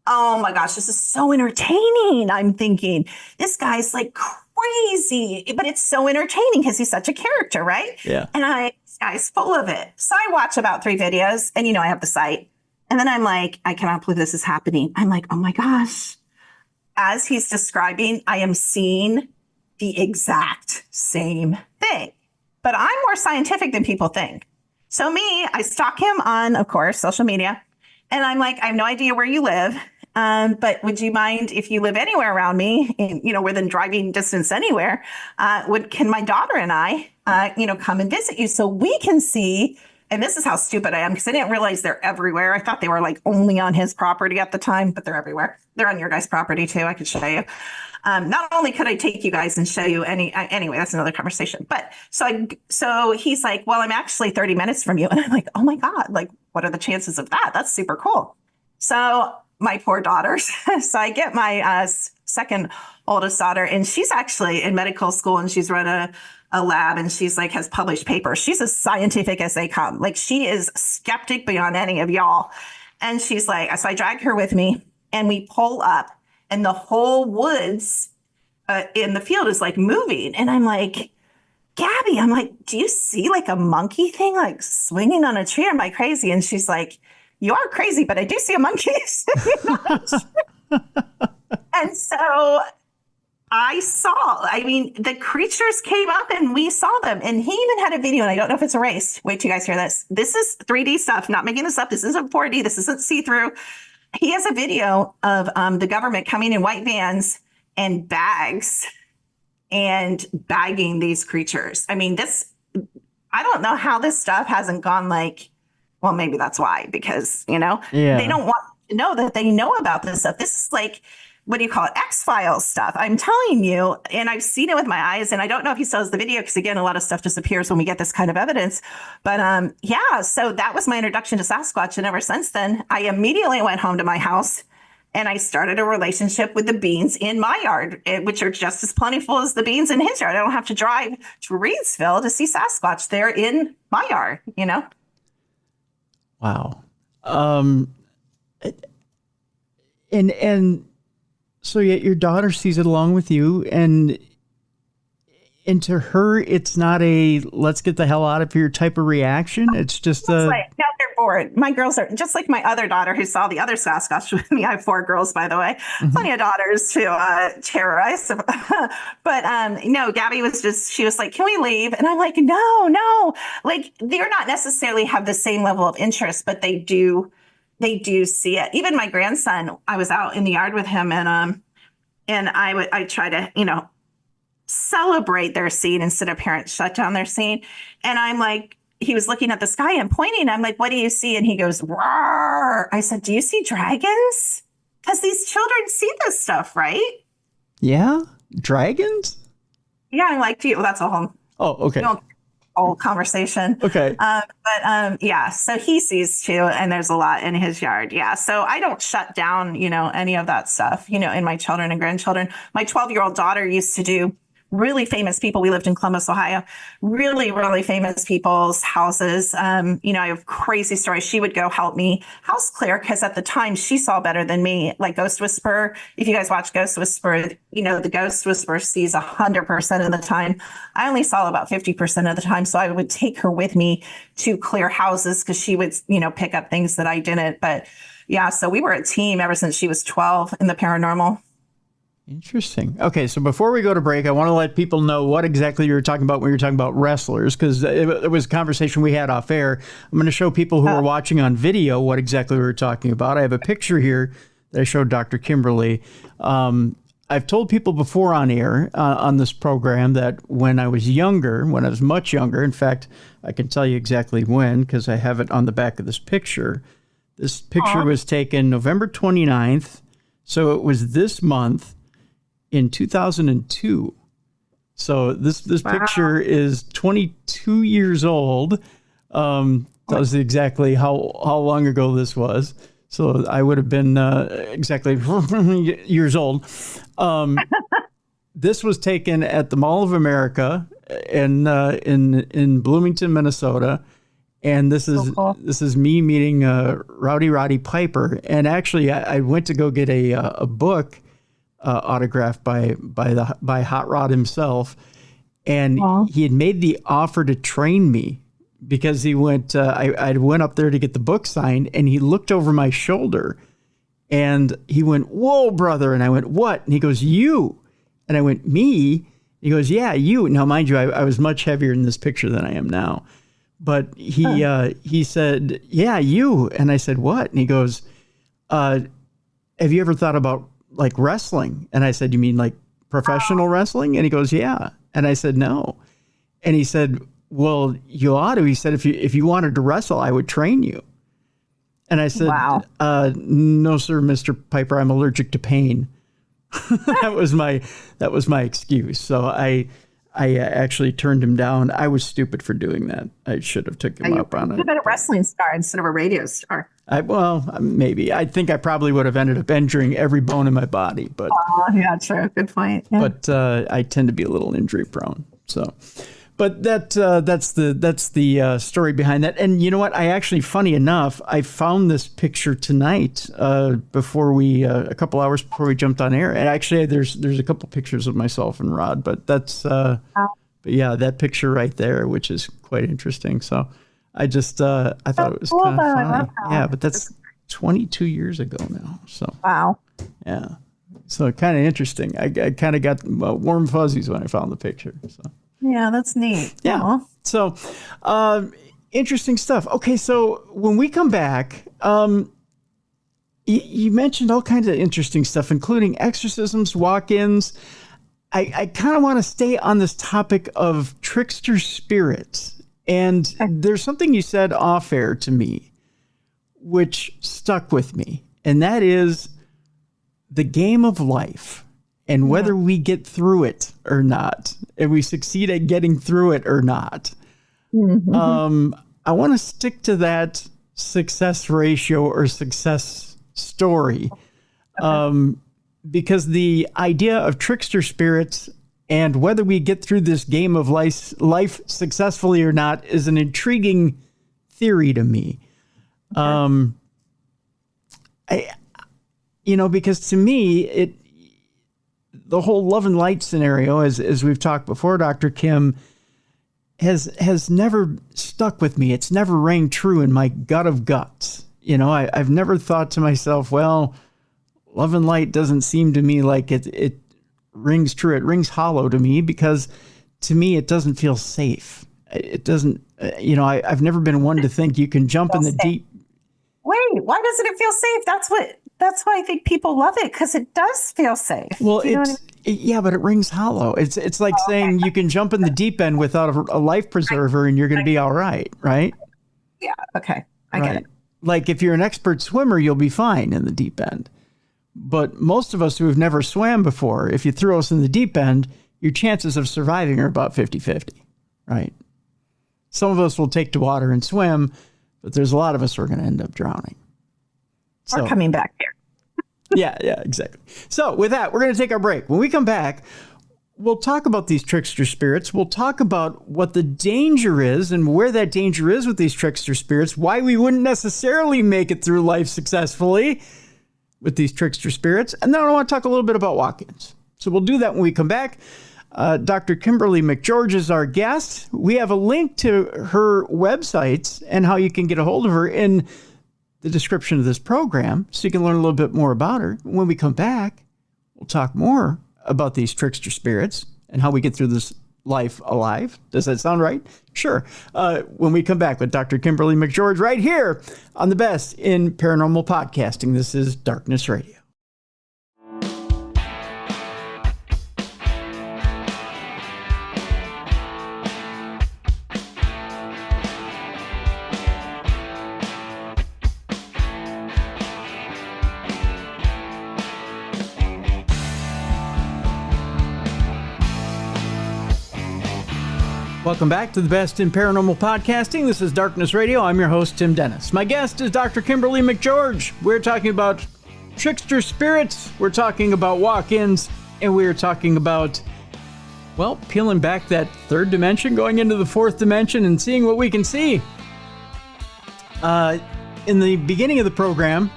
oh my gosh, this is so entertaining. I'm thinking, this guy's like crazy, but it's so entertaining because he's such a character, right? Yeah. And this guy's full of it. So I watch about 3 videos, and I have the site. And then I'm like, I cannot believe this is happening. I'm like, oh my gosh. As he's describing, I am seeing the exact same thing, but I'm more scientific than people think. So I stalk him on, of course, social media, and I'm like, I have no idea where you live, but would you mind if you live anywhere around me, within driving distance anywhere? Can my daughter and I, come and visit you so we can see? And this is how stupid I am, because I didn't realize they're everywhere. I thought they were like only on his property at the time, but they're everywhere. They're on your guys' property too. I could show you. Not only could I take you guys and show you anyway, that's another conversation. But so he's like, well, I'm actually 30 minutes from you. And I'm like, oh my God, like, what are the chances of that? That's super cool. So my poor daughters. So I get my second oldest daughter, and she's actually in medical school, and she's run a lab, and she's like, has published papers. She's as scientific as they come. Like, she is skeptic beyond any of y'all. And she's like, so I drag her with me, and we pull up, and the whole woods in the field is like moving. And I'm like, Gabby, I'm like, do you see like a monkey thing like swinging on a tree? Am I crazy? And she's like, you are crazy, but I do see a monkey. And so the creatures came up and we saw them. And he even had a video, and I don't know if it's erased. Wait till you guys hear this. This is 3D stuff, not making this up. This isn't 4D. This isn't see-through. He has a video of the government coming in white vans and bags and bagging these creatures. I mean, I don't know how this stuff hasn't gone well, maybe that's why, because, they don't want to know that they know about this stuff. This is like, what do you call it? X-Files stuff. I'm telling you, and I've seen it with my eyes, and I don't know if he still has the video, because again, a lot of stuff disappears when we get this kind of evidence. But so that was my introduction to Sasquatch. And ever since then, I immediately went home to my house and I started a relationship with the beans in my yard, which are just as plentiful as the beans in his yard. I don't have to drive to Reedsville to see Sasquatch. They're in my yard, Wow. And so yet your daughter sees it along with you, and to her, it's not a let's get the hell out of here type of reaction. It's just now they're bored. My girls are just like my other daughter who saw the other Sasquatch with me. I have 4 girls, by the way. Plenty of daughters to terrorize. But no, Gabby she was like, can we leave? And I'm like, no. Like, they're not necessarily have the same level of interest, but they do see it. Even my grandson, I was out in the yard with him, and I try to, celebrate their scene instead of parents shut down their scene. And I'm like, he was looking at the sky and pointing. I'm like, what do you see? And he goes, roar. I said, do you see dragons? Because these children see this stuff, right? Yeah. Dragons? Yeah. I'm like, well, that's a whole, okay. Whole conversation. Okay. Yeah. So he sees too, and there's a lot in his yard. Yeah. So I don't shut down, any of that stuff, in my children and grandchildren. My 12-year-old daughter used to do really famous people. We lived in Columbus, Ohio, really, really famous people's houses. I have crazy stories. She would go help me house clear, because at the time she saw better than me, like Ghost Whisperer. If you guys watch Ghost Whisperer, the Ghost Whisperer sees 100% of the time. I only saw about 50% of the time. So I would take her with me to clear houses, because she would, pick up things that I didn't. But yeah, so we were a team ever since she was 12 in the paranormal. Interesting. Okay, so before we go to break, I want to let people know what exactly you were talking about when you were talking about wrestlers, because it was a conversation we had off air. I'm going to show people who are watching on video what exactly we were talking about. I have a picture here that I showed Dr. Kimberly. I've told people before on air on this program that when I was much younger, in fact, I can tell you exactly when, because I have it on the back of this picture. This picture was taken November 29th, so it was this month. In 2002. So this picture is 22 years old. Tells you exactly how long ago this was. So I would have been exactly years old. This was taken at the Mall of America in Bloomington, Minnesota. And this is me meeting Roddy Piper. And actually, I went to go get a book autographed by Hot Rod himself, and he had made the offer to train me, because he went. I went up there to get the book signed, and he looked over my shoulder, and he went, "Whoa, brother!" And I went, "What?" And he goes, "You," and I went, "Me?" He goes, "Yeah, you." Now, mind you, I was much heavier in this picture than I am now, but he said, "Yeah, you," and I said, "What?" And he goes, "Have you ever thought about like wrestling?" And I said, "You mean like professional wrestling?" And he goes, "Yeah." And I said, "No." And he said, "Well, you ought to." He said, if you wanted to wrestle, I would train you." And I said, "Wow. No, sir, Mr. Piper, I'm allergic to pain." That was my excuse. So I actually turned him down. I was stupid for doing that. I should have took him up on it. You could have been a wrestling star instead of a radio star. Maybe. I think I probably would have ended up injuring every bone in my body. But yeah, true. Good point. Yeah. But I tend to be a little injury prone. So, but that's the story behind that. And you know what? I actually, funny enough, I found this picture tonight before a couple hours before we jumped on air. And actually, there's a couple pictures of myself and Rod, but that's but yeah, that picture right there, which is quite interesting. So I just I thought it was kind of funny. Yeah, but 22 years ago now. So, wow. Yeah. So kind of interesting. I kind of got warm fuzzies when I found the picture. So. Yeah, that's neat. Yeah. Aww. So interesting stuff. Okay, so when we come back, you mentioned all kinds of interesting stuff, including exorcisms, walk-ins. I kind of want to stay on this topic of trickster spirits. And there's something you said off air to me, which stuck with me. And that is the game of life and whether we get through it or not, and we succeed at getting through it or not. Mm-hmm. I want to stick to that success ratio or success story. Because the idea of trickster spirits and whether we get through this game of life successfully or not is an intriguing theory to me. Because to me, the whole love and light scenario, as we've talked before, Dr. Kim, has never stuck with me. It's never rang true in my gut of guts. I've never thought to myself, well, love and light doesn't seem to me like it rings true. It rings hollow to me because to me, it doesn't feel safe. It doesn't, I've never been one to think you can jump in the deep. Wait, why doesn't it feel safe? That's why I think people love it, because it does feel safe. Well, yeah, but it rings hollow. It's like saying you can jump in the deep end without a life preserver and you're going to be all right, right? Yeah, okay. I get it. Like if you're an expert swimmer, you'll be fine in the deep end. But most of us who have never swam before, if you throw us in the deep end, your chances of surviving are about 50-50, right? Some of us will take to water and swim, but there's a lot of us who are going to end up drowning. Or coming back here. Yeah, exactly. So with that, we're going to take our break. When we come back, we'll talk about these trickster spirits. We'll talk about what the danger is and where that danger is with these trickster spirits, why we wouldn't necessarily make it through life successfully with these trickster spirits. And then I want to talk a little bit about walk-ins. So we'll do that when we come back. Dr. Kimberly McGeorge is our guest. We have a link to her websites and how you can get a hold of her in the description of this program, so you can learn a little bit more about her. When we come back, we'll talk more about these trickster spirits and how we get through this life alive. Does that sound right? Sure. When we come back with Dr. Kimberly McGeorge right here on the best in paranormal podcasting. This is Darkness Radio. Welcome back to the best in paranormal podcasting. This is Darkness Radio. I'm your host, Tim Dennis. My guest is Dr. Kimberly McGeorge. We're talking about trickster spirits. We're talking about walk-ins. And we're talking about, well, peeling back that third dimension, going into the fourth dimension and seeing what we can see. In the beginning of the program,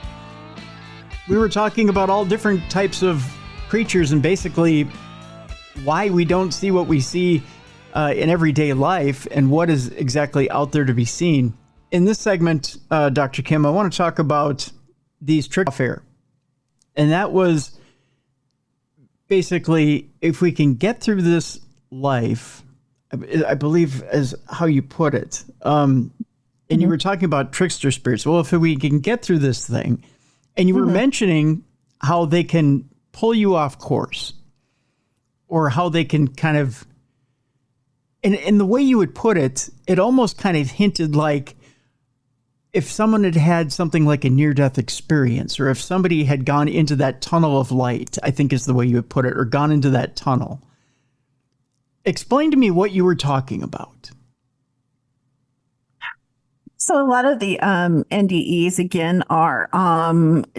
we were talking about all different types of creatures and basically why we don't see what we see in everyday life and what is exactly out there to be seen. In this segment, Dr. Kim, I want to talk about these trick affair. And that was basically, if we can get through this life, I believe is how you put it. And you were talking about trickster spirits. Well, if we can get through this thing, and you were mentioning how they can pull you off course or how they can kind of, and the way you would put it, it almost kind of hinted like if someone had had something like a near-death experience, or if somebody had gone into that tunnel of light, I think is the way you would put it, or gone into that tunnel. Explain to me what you were talking about. So a lot of the NDEs, again, are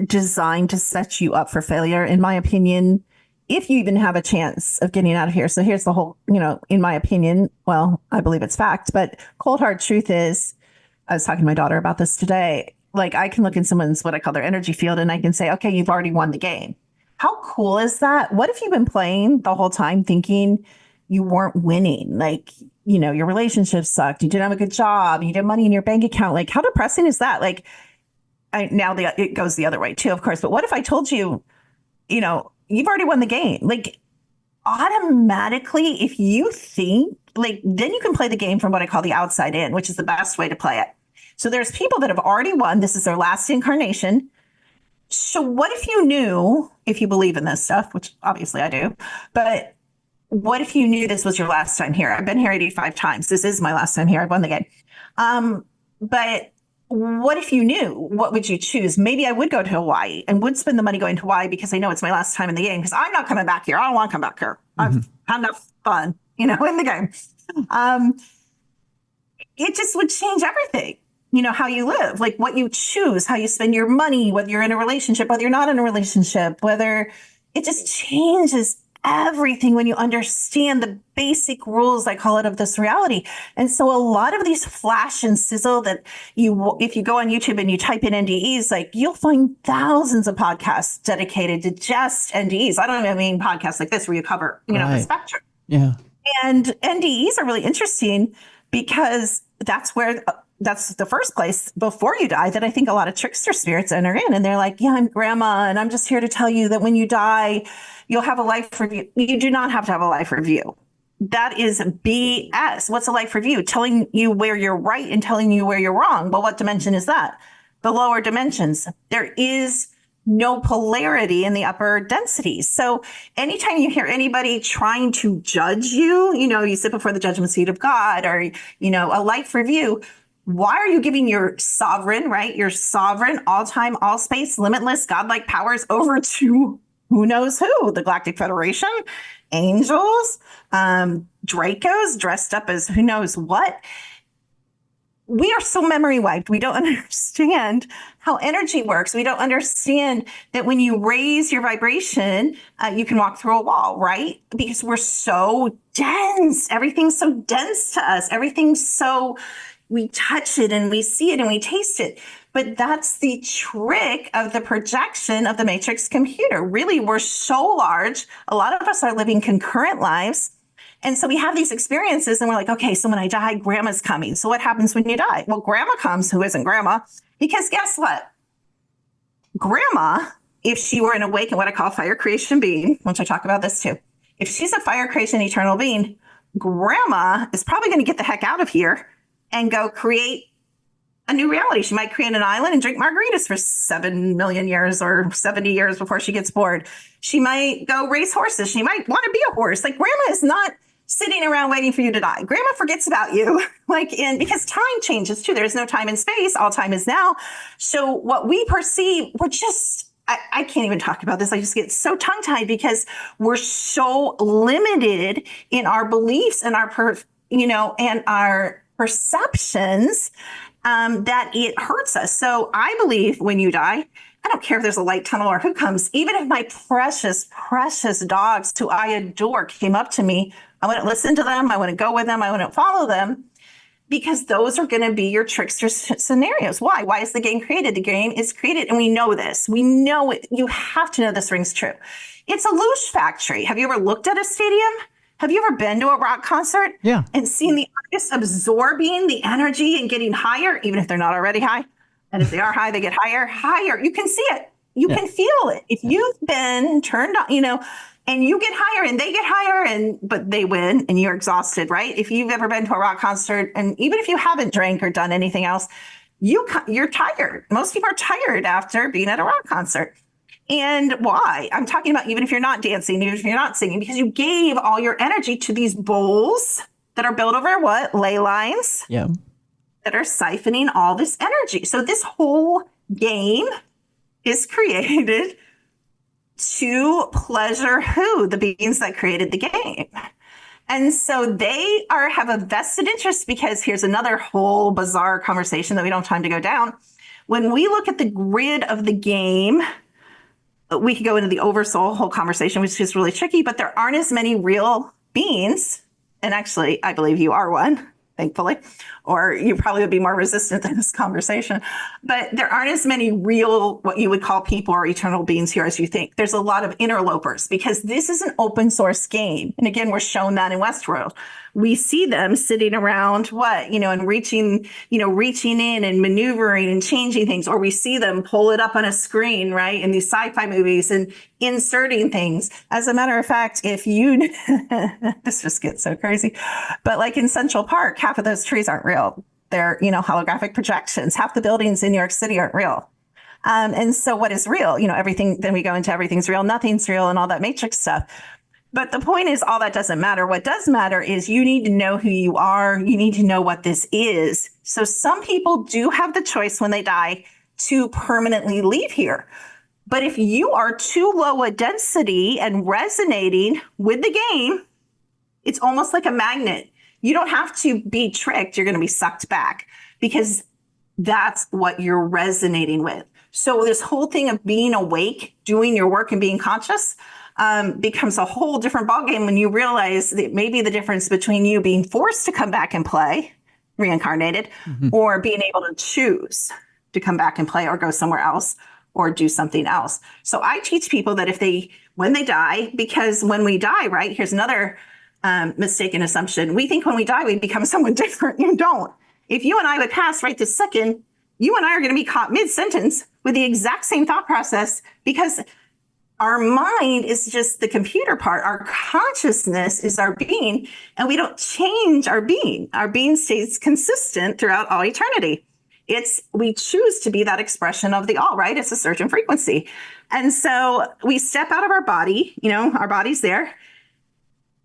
designed to set you up for failure, in my opinion, if you even have a chance of getting out of here. So here's the whole, in my opinion, well, I believe it's fact, but cold hard truth is, I was talking to my daughter about this today. Like, I can look in someone's, what I call their energy field, and I can say, okay, you've already won the game. How cool is that? What if you've been playing the whole time thinking you weren't winning? Like, your relationship sucked. You didn't have a good job. You didn't have money in your bank account. Like, how depressing is that? Like, it goes the other way too, of course. But what if I told you, you've already won the game? Like automatically, if you think like, then you can play the game from what I call the outside in, which is the best way to play it. So there's people that have already won. This is their last incarnation. So what if you knew, if you believe in this stuff, which obviously I do, but what if you knew this was your last time here? I've been here 85 times. This is my last time here. I've won the game. But what if you knew? What would you choose? Maybe I would go to Hawaii and would spend the money going to Hawaii because I know it's my last time in the game, because I'm not coming back here. I don't want to come back here. I've had enough fun, in the game. It just would change everything. How you live, like what you choose, how you spend your money, whether you're in a relationship, whether you're not in a relationship, whether it just changes everything when you understand the basic rules, I call it, of this reality. And so a lot of these flash and sizzle that if you go on YouTube and you type in NDEs, like you'll find thousands of podcasts dedicated to just NDEs. I don't even mean podcasts like this where you cover, the spectrum. Yeah. And NDEs are really interesting because that's the first place before you die that I think a lot of trickster spirits enter in. And they're like, yeah, I'm grandma. And I'm just here to tell you that when you die, you'll have a life review. You do not have to have a life review. That is BS. What's a life review? Telling you where you're right and telling you where you're wrong. Well, what dimension is that? The lower dimensions. There is no polarity in the upper densities. So anytime you hear anybody trying to judge you, you sit before the judgment seat of God, or, a life review, why are you giving your sovereign, right? Your sovereign, all time, all space, limitless, godlike powers over to who knows who? The Galactic Federation, angels, Dracos dressed up as who knows what. We are so memory wiped. We don't understand how energy works. We don't understand that when you raise your vibration, you can walk through a wall, right? Because we're so dense. Everything's so dense to us. Everything's so, we touch it and we see it and we taste it. But that's the trick of the projection of the matrix computer. Really, we're so large. A lot of us are living concurrent lives. And so we have these experiences and we're like, okay, so when I die, grandma's coming. So what happens when you die? Well, grandma comes, who isn't grandma, because guess what? Grandma, if she were an awakened, what I call fire creation being, which I talk about this too, if she's a fire creation eternal being, grandma is probably going to get the heck out of here and go create a new reality. She might create an island and drink margaritas for 7 million years or 70 years before she gets bored. She might go race horses. She might want to be a horse. Like grandma is not sitting around waiting for you to die. Grandma forgets about you, because time changes too. There's no time and space. All time is now. So what we perceive, we're just, I can't even talk about this. I just get so tongue tied because we're so limited in our beliefs and and our perceptions that it hurts us. So I believe when you die, I don't care if there's a light tunnel or who comes, even if my precious, precious dogs who I adore came up to me, I wouldn't listen to them. I wouldn't go with them. I wouldn't follow them, because those are going to be your trickster scenarios. Why? Why is the game created? The game is created, and we know this. We know it. You have to know this rings true. It's a loosh factory. Have you ever looked at a stadium? Have you ever been to a rock concert? Yeah. And seen the artists absorbing the energy and getting higher, even if they're not already high? And if they are high, they get higher, higher. You can see it. You can feel it. If you've been turned on, and you get higher and they get higher, but they win and you're exhausted, right? If you've ever been to a rock concert, and even if you haven't drank or done anything else, you're tired. Most people are tired after being at a rock concert. And why? I'm talking about even if you're not dancing, even if you're not singing, because you gave all your energy to these bowls that are built over what? Ley lines. Yeah. That are siphoning all this energy. So this whole game is created to pleasure who? The beings that created the game. And so they have a vested interest, because here's another whole bizarre conversation that we don't have time to go down. When we look at the grid of the game, we could go into the oversoul whole conversation, which is really tricky, but there aren't as many real beings. And actually, I believe you are one. thankfully, or you probably would be more resistant to this conversation. But there aren't as many real, what you would call people or eternal beings here as you think. There's a lot of interlopers because this is an open source game. And again, we're shown that in Westworld. We see them sitting around and reaching in and maneuvering and changing things, or we see them pull it up on a screen, right? In these sci-fi movies and inserting things. As a matter of fact, if you, this just gets so crazy, but like in Central Park, half of those trees aren't real. They're, holographic projections. Half the buildings in New York City aren't real. And so what is real? Everything, then we go into everything's real, nothing's real, and all that matrix stuff. But the point is, all that doesn't matter. What does matter is you need to know who you are. You need to know what this is. So some people do have the choice when they die to permanently leave here. But if you are too low a density and resonating with the game, it's almost like a magnet. You don't have to be tricked. You're going to be sucked back because that's what you're resonating with. So this whole thing of being awake, doing your work and being conscious becomes a whole different ballgame when you realize that maybe the difference between you being forced to come back and play, reincarnated, or being able to choose to come back and play or go somewhere else or do something else. So I teach people that when they die, because when we die, right, here's another mistaken assumption. We think when we die, we become someone different. You don't. If you and I would pass right this second, you and I are going to be caught mid-sentence with the exact same thought process because our mind is just the computer part. Our consciousness is our being, and we don't change our being. Our being stays consistent throughout all eternity. We choose to be that expression of the all, right? It's a surge in frequency. And so we step out of our body, our body's there.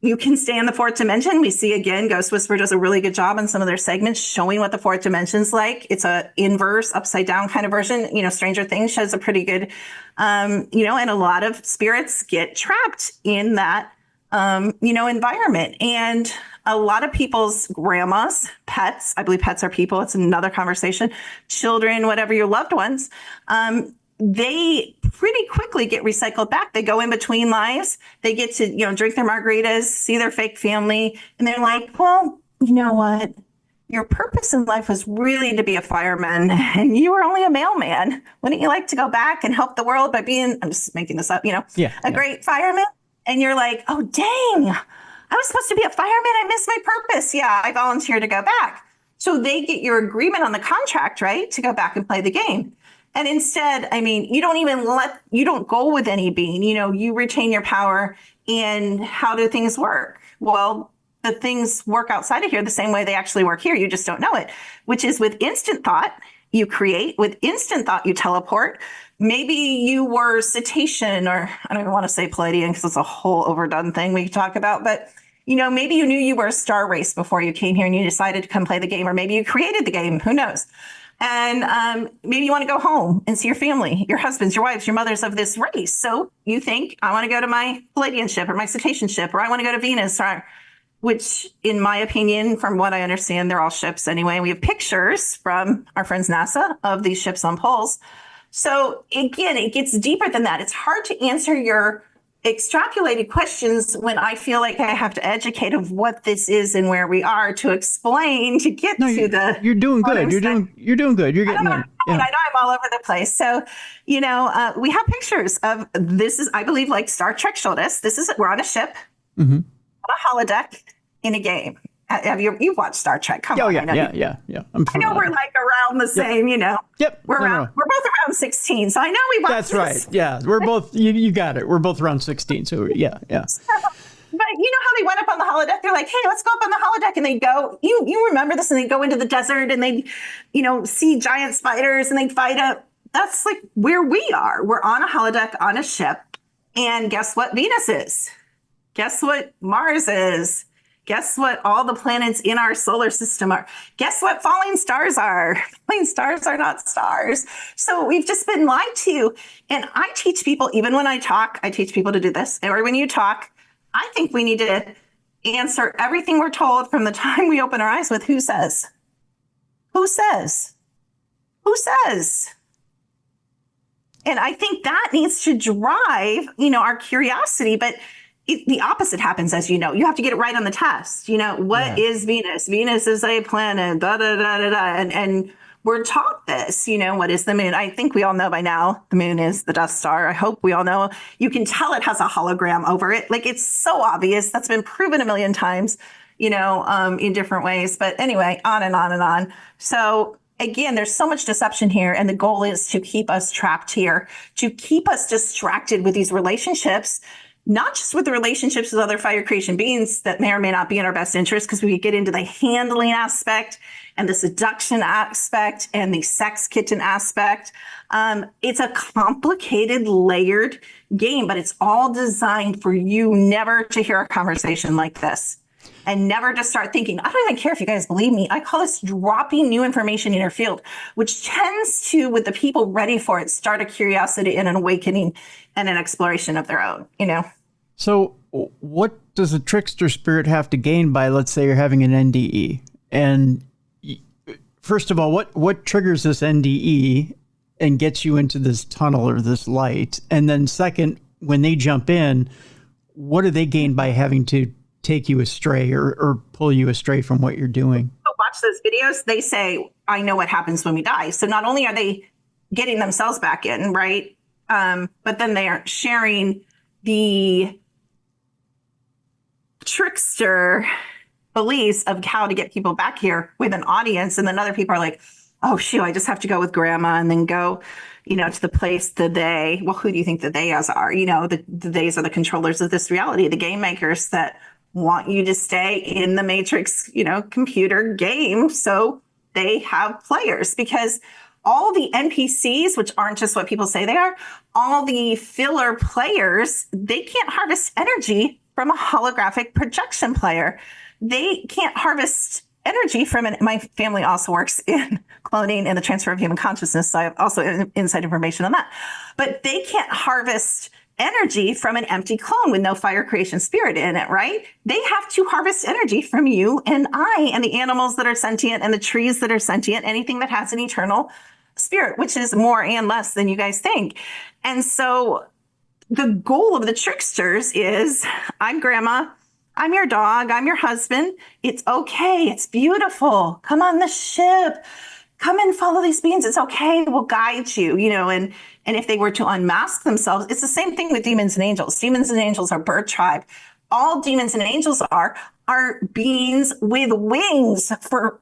You can stay in the fourth dimension. We see, again, Ghost Whisperer does a really good job on some of their segments showing what the fourth dimension's like. It's a inverse, upside down kind of version. Stranger Things shows a pretty good, and a lot of spirits get trapped in that, environment. And a lot of people's grandmas, pets, I believe pets are people. It's another conversation. Children, whatever, your loved ones, they pretty quickly get recycled back. They go in between lives. They get to, drink their margaritas, see their fake family. And they're like, well, you know what? Your purpose in life was really to be a fireman and you were only a mailman. Wouldn't you like to go back and help the world by being, I'm just making this up, great fireman? And you're like, oh, dang, I was supposed to be a fireman. I missed my purpose. Yeah, I volunteered to go back. So they get your agreement on the contract, right, to go back and play the game. And instead, you don't go with any being, you retain your power. And how do things work? Well, the things work outside of here the same way they actually work here. You just don't know it, which is with instant thought, you create. With instant thought, you teleport. Maybe you were cetacean, or I don't even want to say Palladian because it's a whole overdone thing we could talk about. But, maybe you knew you were a star race before you came here and you decided to come play the game, or maybe you created the game. Who knows? And maybe you want to go home and see your family, your husbands, your wives, your mothers of this race. So you think, I want to go to my Palladian ship or my cetacean ship, or I want to go to Venus, which in my opinion, from what I understand, they're all ships anyway. We have pictures from our friends NASA of these ships on poles. So again, it gets deeper than that. It's hard to answer your extrapolated questions when I feel like I have to educate of what this is and where we are to explain to get to the. You're doing good. You're doing good. You're getting there. Yeah. I know I'm all over the place. So, we have pictures of this is, I believe, like Star Trek showed us. We're on a ship, on a holodeck in a game. Have you've watched Star Trek? Come on. Yeah. I know we're like around the same, Yep. We're both around 16. So I know we watched That's right. Yeah. We're both, you got it. We're both around 16. So yeah. But you know how they went up on the holodeck? They're like, hey, let's go up on the holodeck. And they go, you remember this? And they go into the desert and they, see giant spiders and they fight up. That's like where we are. We're on a holodeck on a ship. And guess what Venus is? Guess what Mars is? Guess what all the planets in our solar system are? Guess what falling stars are? Falling stars are not stars. So we've just been lied to. And I teach people, even when I talk, I teach people to do this. Or when you talk, I think we need to answer everything we're told from the time we open our eyes with who says? Who says? Who says? And I think that needs to drive, our curiosity. But the opposite happens, as you know. You have to get it right on the test. What is Venus? Venus is a planet, da, da, da, da, da. And we're taught this, what is the moon? I think we all know by now the moon is the Death Star. I hope we all know. You can tell it has a hologram over it. Like, it's so obvious. That's been proven a million times, in different ways. But anyway, on and on and on. So again, there's so much deception here. And the goal is to keep us trapped here, to keep us distracted with these relationships, not just with the relationships with other fire creation beings that may or may not be in our best interest, because we get into the handling aspect and the seduction aspect and the sex kitten aspect. It's a complicated, layered game, but it's all designed for you never to hear a conversation like this and never to start thinking, I don't even care if you guys believe me. I call this dropping new information in your field, which tends to, with the people ready for it, start a curiosity and an awakening and an exploration of their own, So what does a trickster spirit have to gain by, let's say you're having an NDE? And first of all, what triggers this NDE and gets you into this tunnel or this light? And then second, when they jump in, what do they gain by having to take you astray or pull you astray from what you're doing? Watch those videos. They say, I know what happens when we die. So not only are they getting themselves back in, right? But then they are sharing the trickster beliefs of how to get people back here with an audience. And then other people are like, oh, shoot, I just have to go with grandma and then go, to the place, the they. Well, who do you think the they are? The theys are the controllers of this reality, the game makers that want you to stay in the matrix, computer game. So they have players, because all the NPCs, which aren't just what people say they are, all the filler players, they can't harvest energy from a holographic projection player. They can't harvest energy from my family also works in cloning and the transfer of human consciousness. So I have also inside information on that. But they can't harvest energy from an empty clone with no fire creation spirit in it, right? They have to harvest energy from you and I and the animals that are sentient and the trees that are sentient, anything that has an eternal spirit, which is more and less than you guys think. And so the goal of the tricksters is, I'm grandma, I'm your dog, I'm your husband. It's okay. It's beautiful. Come on the ship. Come and follow these beings. It's okay. We'll guide you, and if they were to unmask themselves, it's the same thing with demons and angels. Demons and angels are bird tribe. All demons and angels are beings with wings, for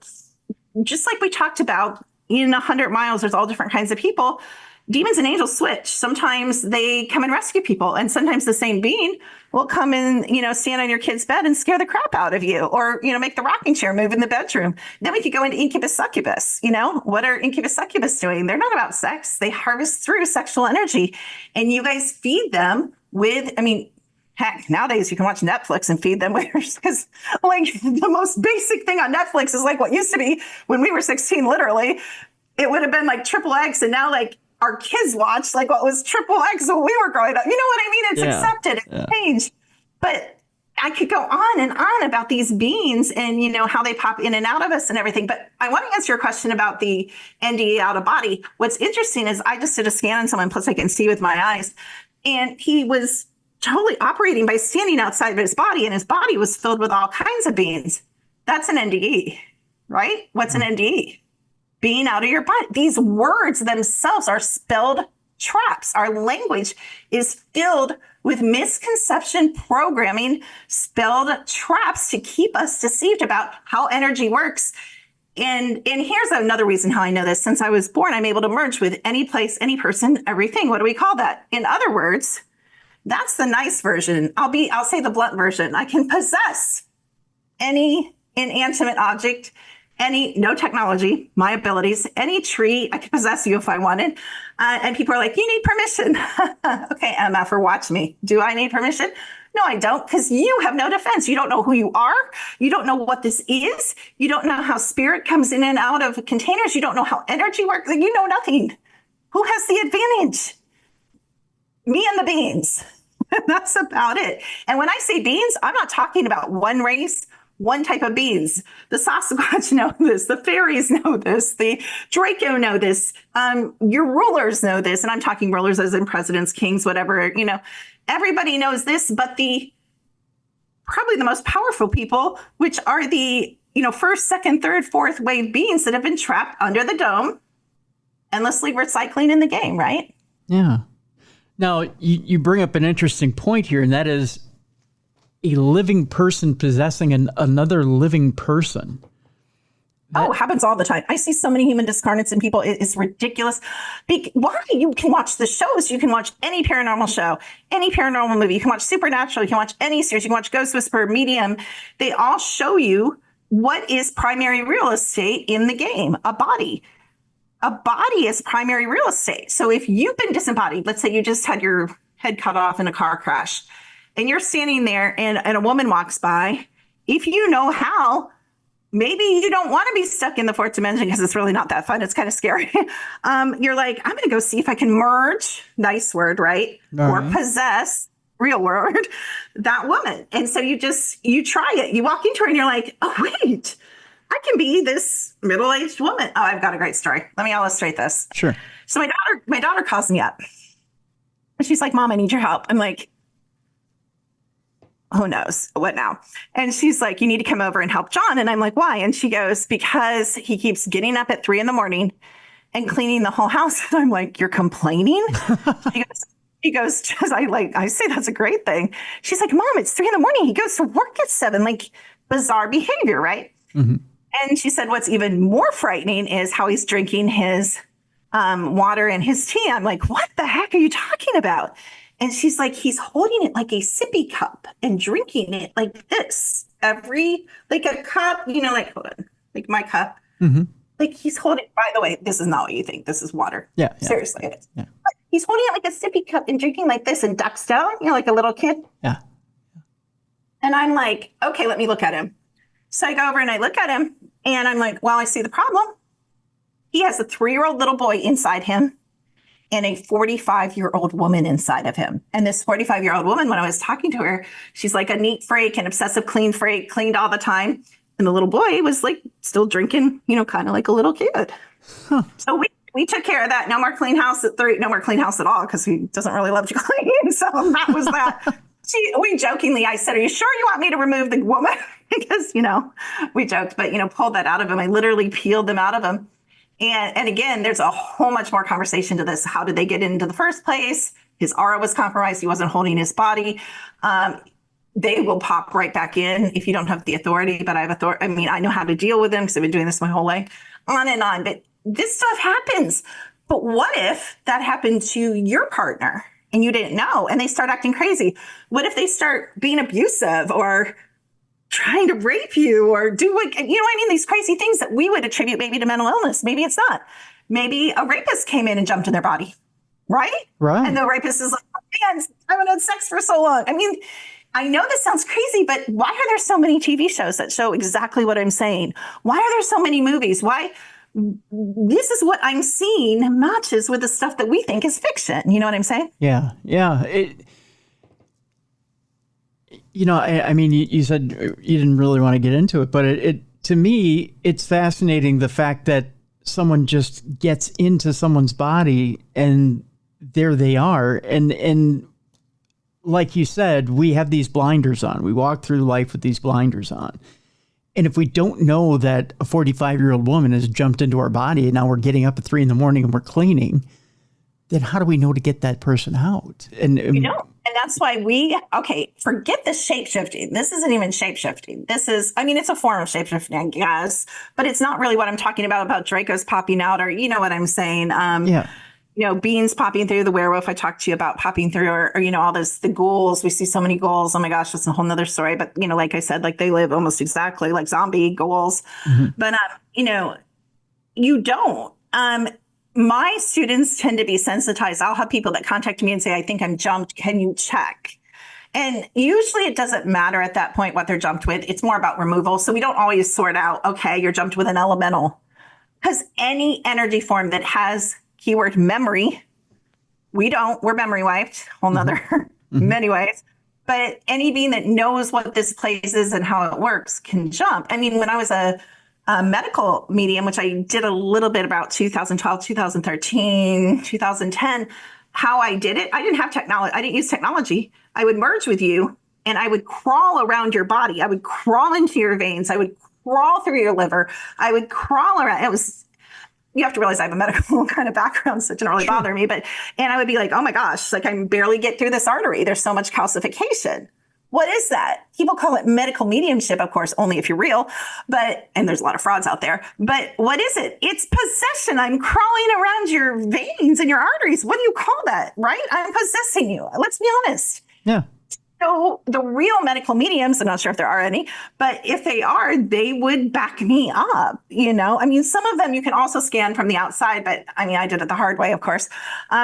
just like we talked about in 100 miles, there's all different kinds of people. Demons and angels switch. Sometimes they come and rescue people, and sometimes the same being will come and, stand on your kid's bed and scare the crap out of you, or, make the rocking chair move in the bedroom. Then we could go into incubus succubus. What are incubus succubus doing? They're not about sex. They harvest through sexual energy, and you guys feed them with, heck, nowadays you can watch Netflix and feed them with, because like the most basic thing on Netflix is like what used to be when we were 16, literally, it would have been like triple X, and now like our kids watch like what was triple X when we were growing up. You know what I mean? It's accepted, it's changed. But I could go on and on about these beings and, how they pop in and out of us and everything. But I want to answer your question about the NDE out of body. What's interesting is I just did a scan on someone, plus I can see with my eyes. And he was totally operating by standing outside of his body, and his body was filled with all kinds of beings. That's an NDE, right? What's an NDE? Being out of your body. These words themselves are spelled traps. Our language is filled with misconception programming, spelled traps to keep us deceived about how energy works. And here's another reason how I know this. Since I was born, I'm able to merge with any place, any person, everything. What do we call that? In other words, that's the nice version. I'll say the blunt version. I can possess any inanimate object, no technology, my abilities, any tree, I could possess you if I wanted. And people are like, you need permission. Okay, MFer, watch me. Do I need permission? No, I don't, because you have no defense. You don't know who you are. You don't know what this is. You don't know how spirit comes in and out of containers. You don't know how energy works. You know nothing. Who has the advantage? Me and the beings. That's about it. And when I say beings, I'm not talking about one race, one type of beings. The Sasquatch know this. The fairies know this. The Draco know this. Your rulers know this. And I'm talking rulers as in presidents, kings, whatever, everybody knows this. But the probably the most powerful people, which are the, first, second, third, fourth wave beings that have been trapped under the dome, endlessly recycling in the game, right? Yeah. Now, you bring up an interesting point here, and that is a living person possessing another living person. It happens all the time. I see so many human discarnates in people. It's ridiculous. Why? You can watch the shows. You can watch any paranormal show, any paranormal movie. You can watch Supernatural. You can watch any series. You can watch Ghost Whisperer, Medium. They all show you what is primary real estate in the game, a body. A body is primary real estate. So if you've been disembodied, let's say you just had your head cut off in a car crash, and you're standing there and a woman walks by, if you know how, maybe you don't want to be stuck in the fourth dimension because it's really not that fun. It's kind of scary. You're like, I'm going to go see if I can merge, nice word, right? Or possess, real word, that woman. And so you try it. You walk into her and you're like, oh, wait, I can be this middle-aged woman. Oh, I've got a great story. Let me illustrate this. Sure. So my daughter calls me up. And she's like, Mom, I need your help. I'm like, who knows what now? And she's like, you need to come over and help John. And I'm like, why? And she goes, because he keeps getting up at 3 a.m. and cleaning the whole house. And I'm like, you're complaining? He goes, I say, that's a great thing. She's like, Mom, it's 3 a.m. He goes to work at 7, like bizarre behavior. Right. Mm-hmm. And she said, what's even more frightening is how he's drinking his water and his tea. I'm like, what the heck are you talking about? And she's like, he's holding it like a sippy cup and drinking it like this like a cup, like, hold on, like my cup. Mm-hmm. Like he's holding, by the way, this is not what you think. This is water. Yeah. Seriously. It is. Yeah. But he's holding it like a sippy cup and drinking like this and ducks down, like a little kid. Yeah. And I'm like, okay, let me look at him. So I go over and I look at him and I'm like, well, I see the problem. He has a 3-year-old little boy inside him and a 45-year-old woman inside of him. And this 45-year-old woman, when I was talking to her, she's like a neat freak, an obsessive clean freak, cleaned all the time. And the little boy was like still drinking, kind of like a little kid. Huh. So we took care of that. No more clean house at 3, no more clean house at all because he doesn't really love to clean. So that was that. We jokingly, I said, are you sure you want me to remove the woman? Because, we joked, but, pulled that out of him. I literally peeled them out of him. And again, there's a whole much more conversation to this. How did they get into the first place? His aura was compromised. He wasn't holding his body. They will pop right back in if you don't have the authority, but I have authority. I mean, I know how to deal with them because I've been doing this my whole life, on and on. But this stuff happens. But what if that happened to your partner and you didn't know and they start acting crazy? What if they start being abusive or trying to rape you or do what, these crazy things that we would attribute maybe to mental illness. Maybe it's not. Maybe a rapist came in and jumped in their body, right? Right. And the rapist is like, oh, man, I haven't had sex for so long. I mean, I know this sounds crazy, but why are there so many TV shows that show exactly what I'm saying? Why are there so many movies? Why? This is what I'm seeing matches with the stuff that we think is fiction. You know what I'm saying? Yeah. Yeah. I mean, you said you didn't really want to get into it, but it to me, it's fascinating the fact that someone just gets into someone's body and there they are. And like you said, we have these blinders on. We walk through life with these blinders on. And if we don't know that a 45-year-old woman has jumped into our body and now we're getting up at 3 a.m. and we're cleaning, then how do we know to get that person out? And And that's why forget the shape-shifting. This isn't even shape-shifting. It's a form of shape-shifting, I guess, but it's not really what I'm talking about Dracos popping out or, you know what I'm saying? Beings popping through, the werewolf I talked to you about popping through or all this, the ghouls. We see so many ghouls. Oh my gosh, that's a whole nother story. But, like I said, like they live almost exactly like zombie ghouls. Mm-hmm. But, you don't. My students tend to be sensitized. I'll have people that contact me and say, I think I'm jumped. Can you check? And usually it doesn't matter at that point what they're jumped with. It's more about removal. So we don't always sort out, okay, you're jumped with an elemental. Because any energy form that has keyword memory, we're memory wiped, whole nother mm-hmm. many ways. But any being that knows what this place is and how it works can jump. I mean, when I was a medical medium, which I did a little bit about 2012, 2013, 2010, how I did it. I didn't have technology. I didn't use technology. I would merge with you and I would crawl around your body. I would crawl into your veins. I would crawl through your liver. I would crawl around. You have to realize I have a medical kind of background, so it didn't really bother me. And I would be like, oh my gosh, like I can barely get through this artery. There's so much calcification. What is that? People call it medical mediumship, of course, only if you're real, and there's a lot of frauds out there. But what is it? It's possession. I'm crawling around your veins and your arteries. What do you call that? Right? I'm possessing you. Let's be honest. Yeah. So the real medical mediums, I'm not sure if there are any, but if they are, they would back me up. I mean, some of them you can also scan from the outside, but I mean, I did it the hard way, of course.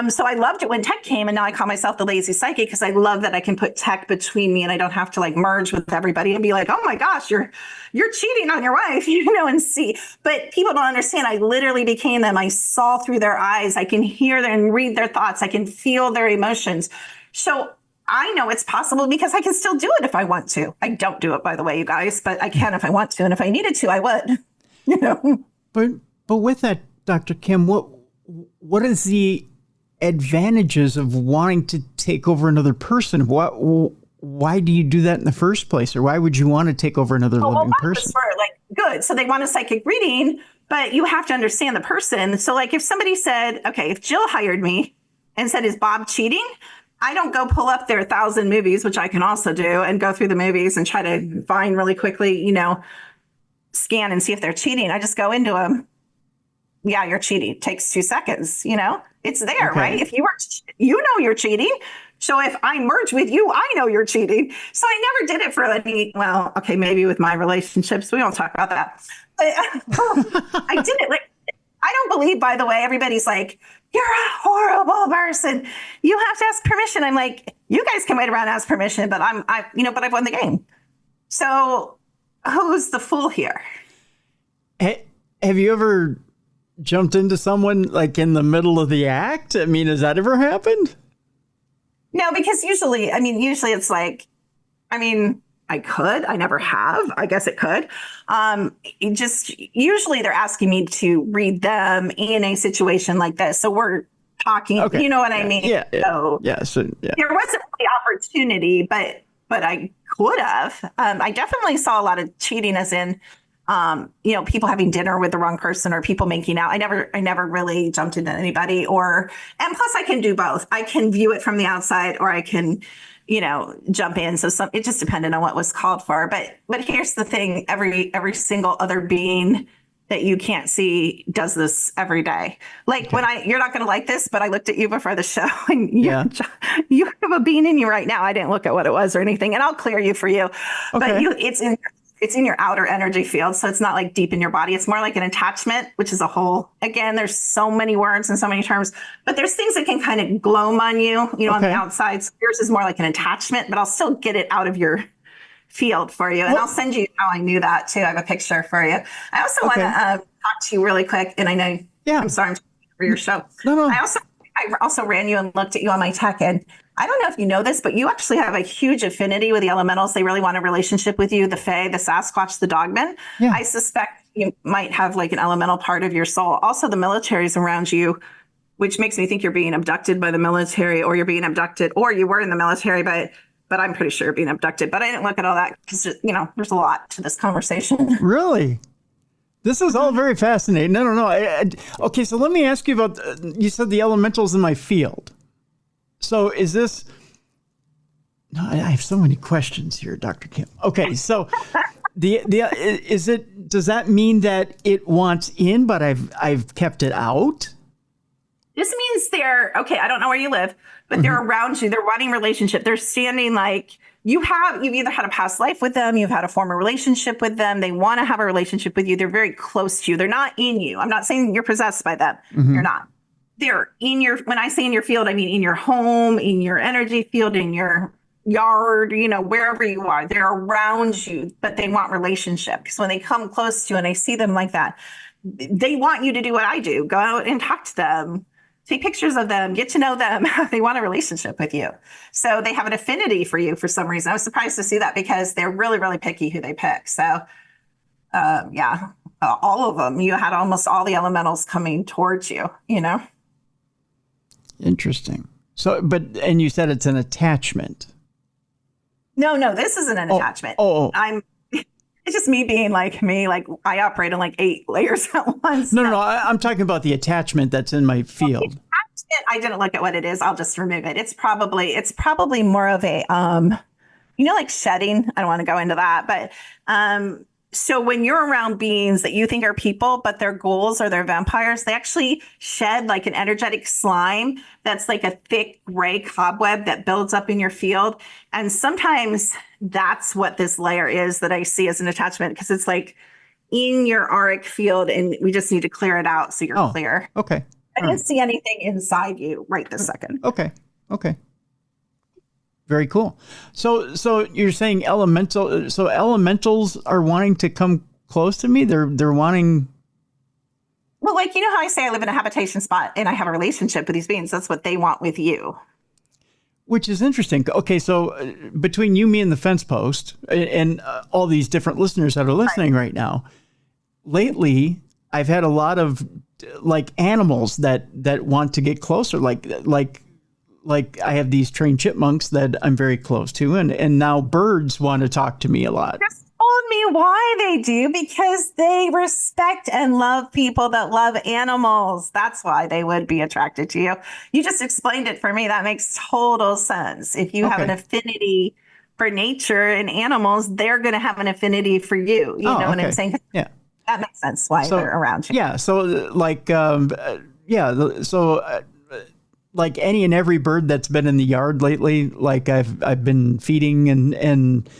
So I loved it when tech came, and now I call myself the lazy psychic because I love that I can put tech between me and I don't have to like merge with everybody and be like, oh my gosh, you're cheating on your wife, and see. But people don't understand. I literally became them. I saw through their eyes. I can hear them and read their thoughts. I can feel their emotions. So I know it's possible because I can still do it if I want to. I don't do it, by the way, you guys, but I can if I want to. And if I needed to, I would, But with that, Dr. Kim, what is the advantages of wanting to take over another person? Why do you do that in the first place? Or why would you want to take over another living person? Good. So they want a psychic reading, but you have to understand the person. So like if somebody said, okay, if Jill hired me and said, is Bob cheating? I don't go pull up their 1,000 movies, which I can also do, and go through the movies and try to find really quickly, scan and see if they're cheating. I just go into them. Yeah, you're cheating. It takes 2 seconds. It's there, okay. Right? If you're cheating. So if I merge with you, I know you're cheating. So I never did it for maybe with my relationships. We don't talk about that. But I did it. Like, I don't believe, by the way, everybody's like, you're a horrible person. You have to ask permission. I'm like, you guys can wait around and ask permission, but but I've won the game. So who's the fool here? Have you ever jumped into someone like in the middle of the act? I mean, has that ever happened? No, because usually it's like, I could. I never have. I guess it could. Usually they're asking me to read them in a situation like this. So we're talking, okay. You know what I mean? Yeah. So there wasn't really opportunity, but I could have. I definitely saw a lot of cheating as in, people having dinner with the wrong person or people making out. I never really jumped into anybody and plus I can do both. I can view it from the outside or I can, jump in. So it just depended on what was called for. But here's the thing. Every single other being that you can't see does this every day. Like you're not going to like this, but I looked at you before the show and you have a being in you right now. I didn't look at what it was or anything, and I'll clear you for you. Okay. But it's in your outer energy field. So it's not like deep in your body. It's more like an attachment, which is a whole, again, there's so many words and so many terms, but there's things that can kind of gloam on you, on the outside. So yours is more like an attachment, but I'll still get it out of your field for you. And I'll send you how I knew that too. I have a picture for you. I also want to talk to you really quick. And I know, I'm sorry, I'm for your show. No. I also ran you and looked at you on my tech, and I don't know if you know this, but you actually have a huge affinity with the elementals. They really want a relationship with you, the Fae, the Sasquatch, the Dogmen. Yeah. I suspect you might have like an elemental part of your soul. Also, the military is around you, which makes me think you're being abducted by the military, or you're being abducted, or you were in the military, but I'm pretty sure you're being abducted. But I didn't look at all that because, there's a lot to this conversation. Really? This is all very fascinating. No. Okay, so let me ask you about, you said the elementals in my field. So is this, no, I have so many questions here, Dr. Kim. Okay, so does that mean that it wants in, but I've kept it out? This means I don't know where you live, but they're around you. They're wanting relationship. They're standing like, you've either had a past life with them, you've had a former relationship with them. They want to have a relationship with you. They're very close to you. They're not in you. I'm not saying you're possessed by them. Mm-hmm. You're not. They're when I say in your field, I mean in your home, in your energy field, in your yard, wherever you are. They're around you, but they want relationship. Because when they come close to you and I see them like that, they want you to do what I do. Go out and talk to them. Take pictures of them, get to know them. They want a relationship with you. So they have an affinity for you for some reason. I was surprised to see that because they're really, really picky who they pick. So, all of them. You had almost all the elementals coming towards you, Interesting. So, and you said it's an attachment. No, this isn't an attachment. It's just me being like me. Like I operate on like 8 layers at once. No. I'm talking about the attachment that's in my field. I didn't look at what it is. I'll just remove it. It's probably more of a, like shedding. I don't want to go into that, but, so when you're around beings that you think are people, but they're ghouls or they're vampires, they actually shed like an energetic slime that's like a thick gray cobweb that builds up in your field. And sometimes that's what this layer is that I see as an attachment, because it's like in your auric field and we just need to clear it out so you're clear. Okay. I didn't see anything inside you right this second. Okay. Very cool. So you're saying elementals are wanting to come close to me? They're wanting. Well, like, how I say I live in a habitation spot and I have a relationship with these beings. That's what they want with you. Which is interesting. Okay, so between you, me, and the fence post, and all these different listeners that are listening right now, lately I've had a lot of like animals that want to get closer, like I have these trained chipmunks that I'm very close to, and now birds want to talk to me a lot. Just told me why they do, because they respect and love people that love animals. That's why they would be attracted to you. You just explained it for me. That makes total sense. If you have an affinity for nature and animals, they're going to have an affinity for you. You know what I'm saying? Yeah. That makes sense why they're around you. Yeah. So like any and every bird that's been in the yard lately, like I've been feeding and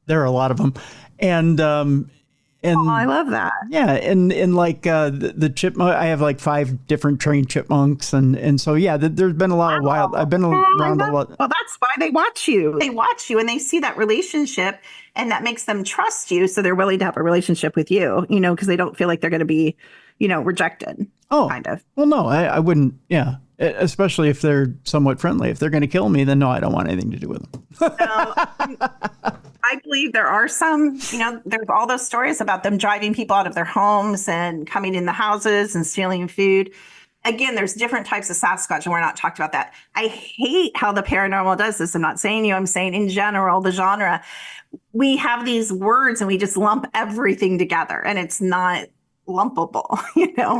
there are a lot of them. And I love that. Yeah. And like the chipmunk, I have like 5 different trained chipmunks. And so, there's been a lot of wild, I've been around a lot. Well, that's why they watch you. They watch you and they see that relationship, and that makes them trust you. So they're willing to have a relationship with you, because they don't feel like they're going to be, rejected. Oh, kind of. Well, no, I wouldn't. Yeah. Especially if they're somewhat friendly. If they're going to kill me, then no, I don't want anything to do with them. No, I believe there are some, there's all those stories about them driving people out of their homes and coming in the houses and stealing food. Again, there's different types of Sasquatch, and we're not talking about that. I hate how the paranormal does this. I'm not saying I'm saying in general, the genre. We have these words and we just lump everything together, and it's not lumpable,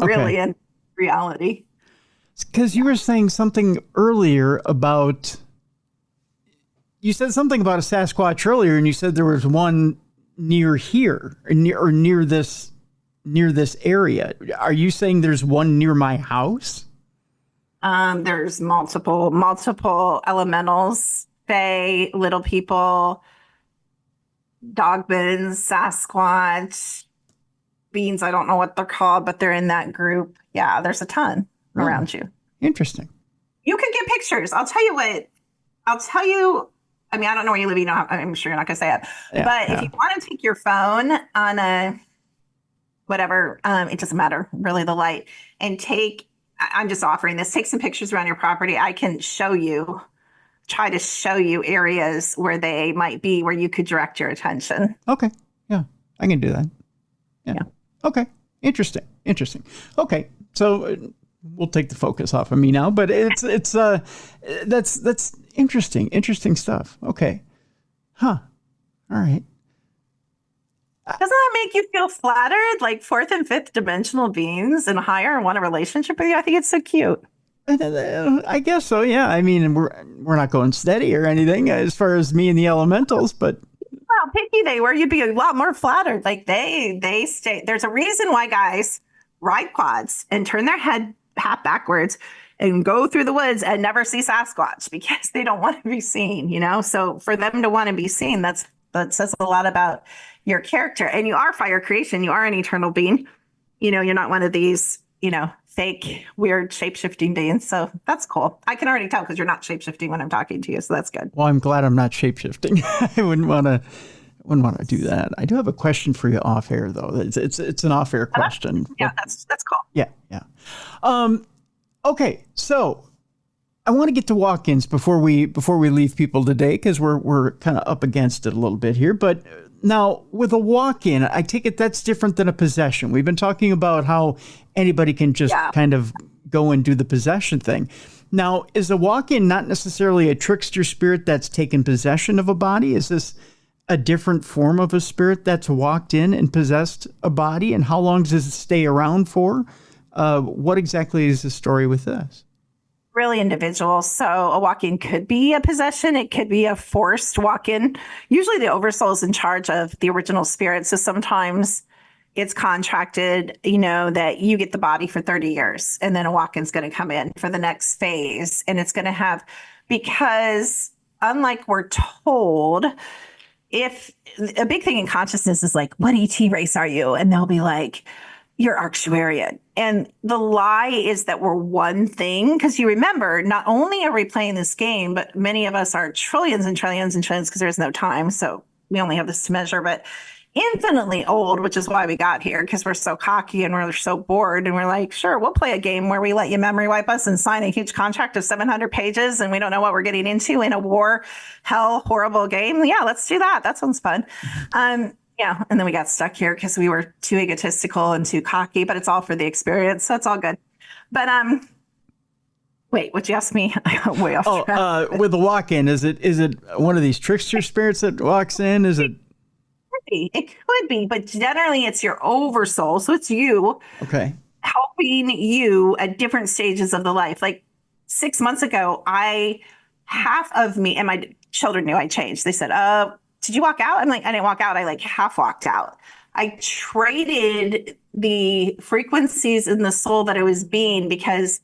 really in reality. Because you were saying something earlier about, you said something about a Sasquatch earlier, and you said there was one near here or near this area. Are you saying there's one near my house? There's multiple elementals, fae, little people, dogmans, Sasquatch, beings. I don't know what they're called, but they're in that group. Yeah, there's a ton around you. Interesting. You can get pictures. I'll tell you. I mean, I don't know where you live. I'm sure you're not going to say it. But if you want to take your phone on a whatever, it doesn't matter really the light, and I'm just offering this. Take some pictures around your property. I can try to show you areas where they might be, where you could direct your attention. Okay. Yeah, I can do that. Yeah. Okay. Interesting. Okay. So we'll take the focus off of me now, but that's interesting stuff. Okay. Huh. All right. Doesn't that make you feel flattered? Like 4th and 5th dimensional beings and higher want a relationship with you? I think it's so cute. I guess so. Yeah. I mean, we're not going steady or anything as far as me and the elementals, but how picky they were, you'd be a lot more flattered. Like they stay. There's a reason why guys ride quads and turn their head half backwards and go through the woods and never see Sasquatch, because they don't want to be seen, So for them to want to be seen, that says a lot about your character. And you are fire creation. You are an eternal being. You're not one of these, fake, weird shape-shifting beings. So that's cool. I can already tell because you're not shape-shifting when I'm talking to you. So that's good. Well, I'm glad I'm not shape-shifting. I wouldn't want to do that. I do have a question for you off air, though. It's an off air question. Yeah, that's cool. Yeah. Okay, so I want to get to walk-ins before we leave people today, because we're kind of up against it a little bit here. But now with a walk-in, I take it that's different than a possession. We've been talking about how anybody can just kind of go and do the possession thing. Now, is a walk-in not necessarily a trickster spirit that's taken possession of a body? Is this a different form of a spirit that's walked in and possessed a body? And how long does it stay around for? What exactly is the story with this? Really individual. So a walk-in could be a possession. It could be a forced walk-in. Usually the oversoul is in charge of the original spirit. So sometimes it's contracted, that you get the body for 30 years and then a walk-in's going to come in for the next phase. And it's going to have, because unlike we're told, if a big thing in consciousness is like, what ET race are you? And they'll be like, you're Arcturian. And the lie is that we're one thing. Because you remember, not only are we playing this game, but many of us are trillions and trillions and trillions because there's no time. So we only have this to measure, but infinitely old, which is why we got here, because we're so cocky and we're so bored. And we're like, sure, we'll play a game where we let you memory wipe us and sign a huge contract of 700 pages. And we don't know what we're getting into in a war, hell, horrible game. Yeah, let's do that. That sounds fun. Yeah. And then we got stuck here because we were too egotistical and too cocky, but it's all for the experience. So it's all good. But wait, what you asked me? I got way off track. With the walk-in, is it one of these trickster spirits that walks in? Is it? It could be, but generally it's your oversoul. So it's you. Okay. Helping you at different stages of the life. Like 6 months ago, half of me and my children knew I changed. They said, did you walk out? I'm like, I didn't walk out. I half walked out. I traded the frequencies in the soul that I was being because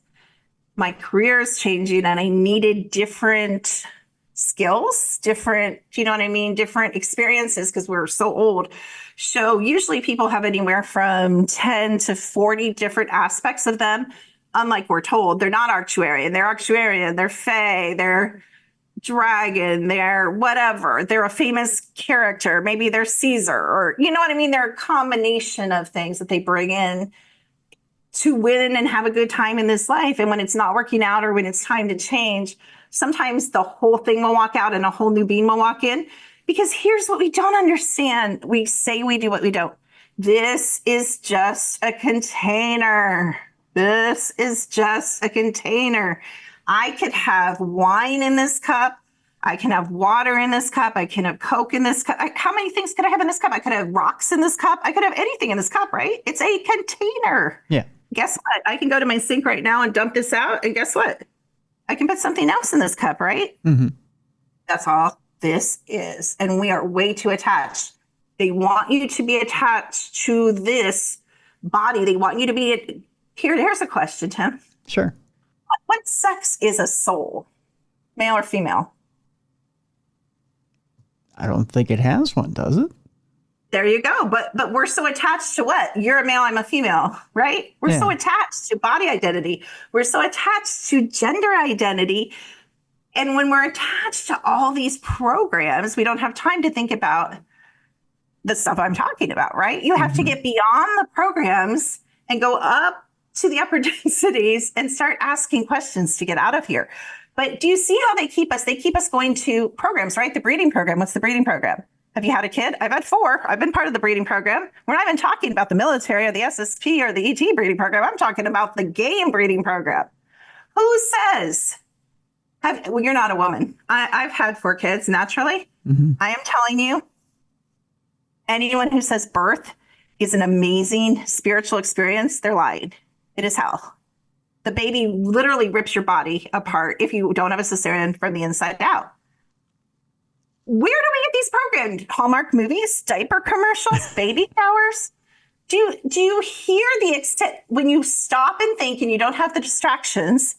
my career is changing and I needed different skills, different experiences because we're so old. So usually people have anywhere from 10 to 40 different aspects of them. Unlike we're told, they're not Arcturian, they're Fae, they're dragon, they're whatever. They're a famous character. Maybe they're Caesar or, They're a combination of things that they bring in to win and have a good time in this life. And when it's not working out or when it's time to change, sometimes the whole thing will walk out and a whole new being will walk in. Because here's what we don't understand. We say we do what we don't. This is just a container. This is just a container. I could have wine in this cup. I can have water in this cup. I can have Coke in this cup. How many things could I have in this cup? I could have rocks in this cup. I could have anything in this cup, right? It's a container. Yeah. Guess what? I can go to my sink right now and dump this out. And guess what? I can put something else in this cup, right? Mm-hmm. That's all this is. And we are way too attached. They want you to be attached to this body. They want you to be here's a question, Tim. Sure. What sex is a soul? Male or female? I don't think it has one, does it? There you go. But we're so attached to what? You're a male, I'm a female, right? We're so attached to body identity. We're so attached to gender identity. And when we're attached to all these programs, we don't have time to think about the stuff I'm talking about, right? You have to get beyond the programs and go up to the upper densities and start asking questions to get out of here. But do you see how they keep us? They keep us going to programs, right? The breeding program. What's the breeding program? Have you had a kid? I've had 4. I've been part of the breeding program. We're not even talking about the military or the SSP or the ET breeding program. I'm talking about the game breeding program. Who says? Well, you're not a woman. I've had 4 kids naturally. Mm-hmm. I am telling you, anyone who says birth is an amazing spiritual experience, they're lying. It is hell. The baby literally rips your body apart if you don't have a cesarean from the inside out. Where do we get these programs? Hallmark movies, diaper commercials, baby showers? Do you hear the extent when you stop and think and you don't have the distractions?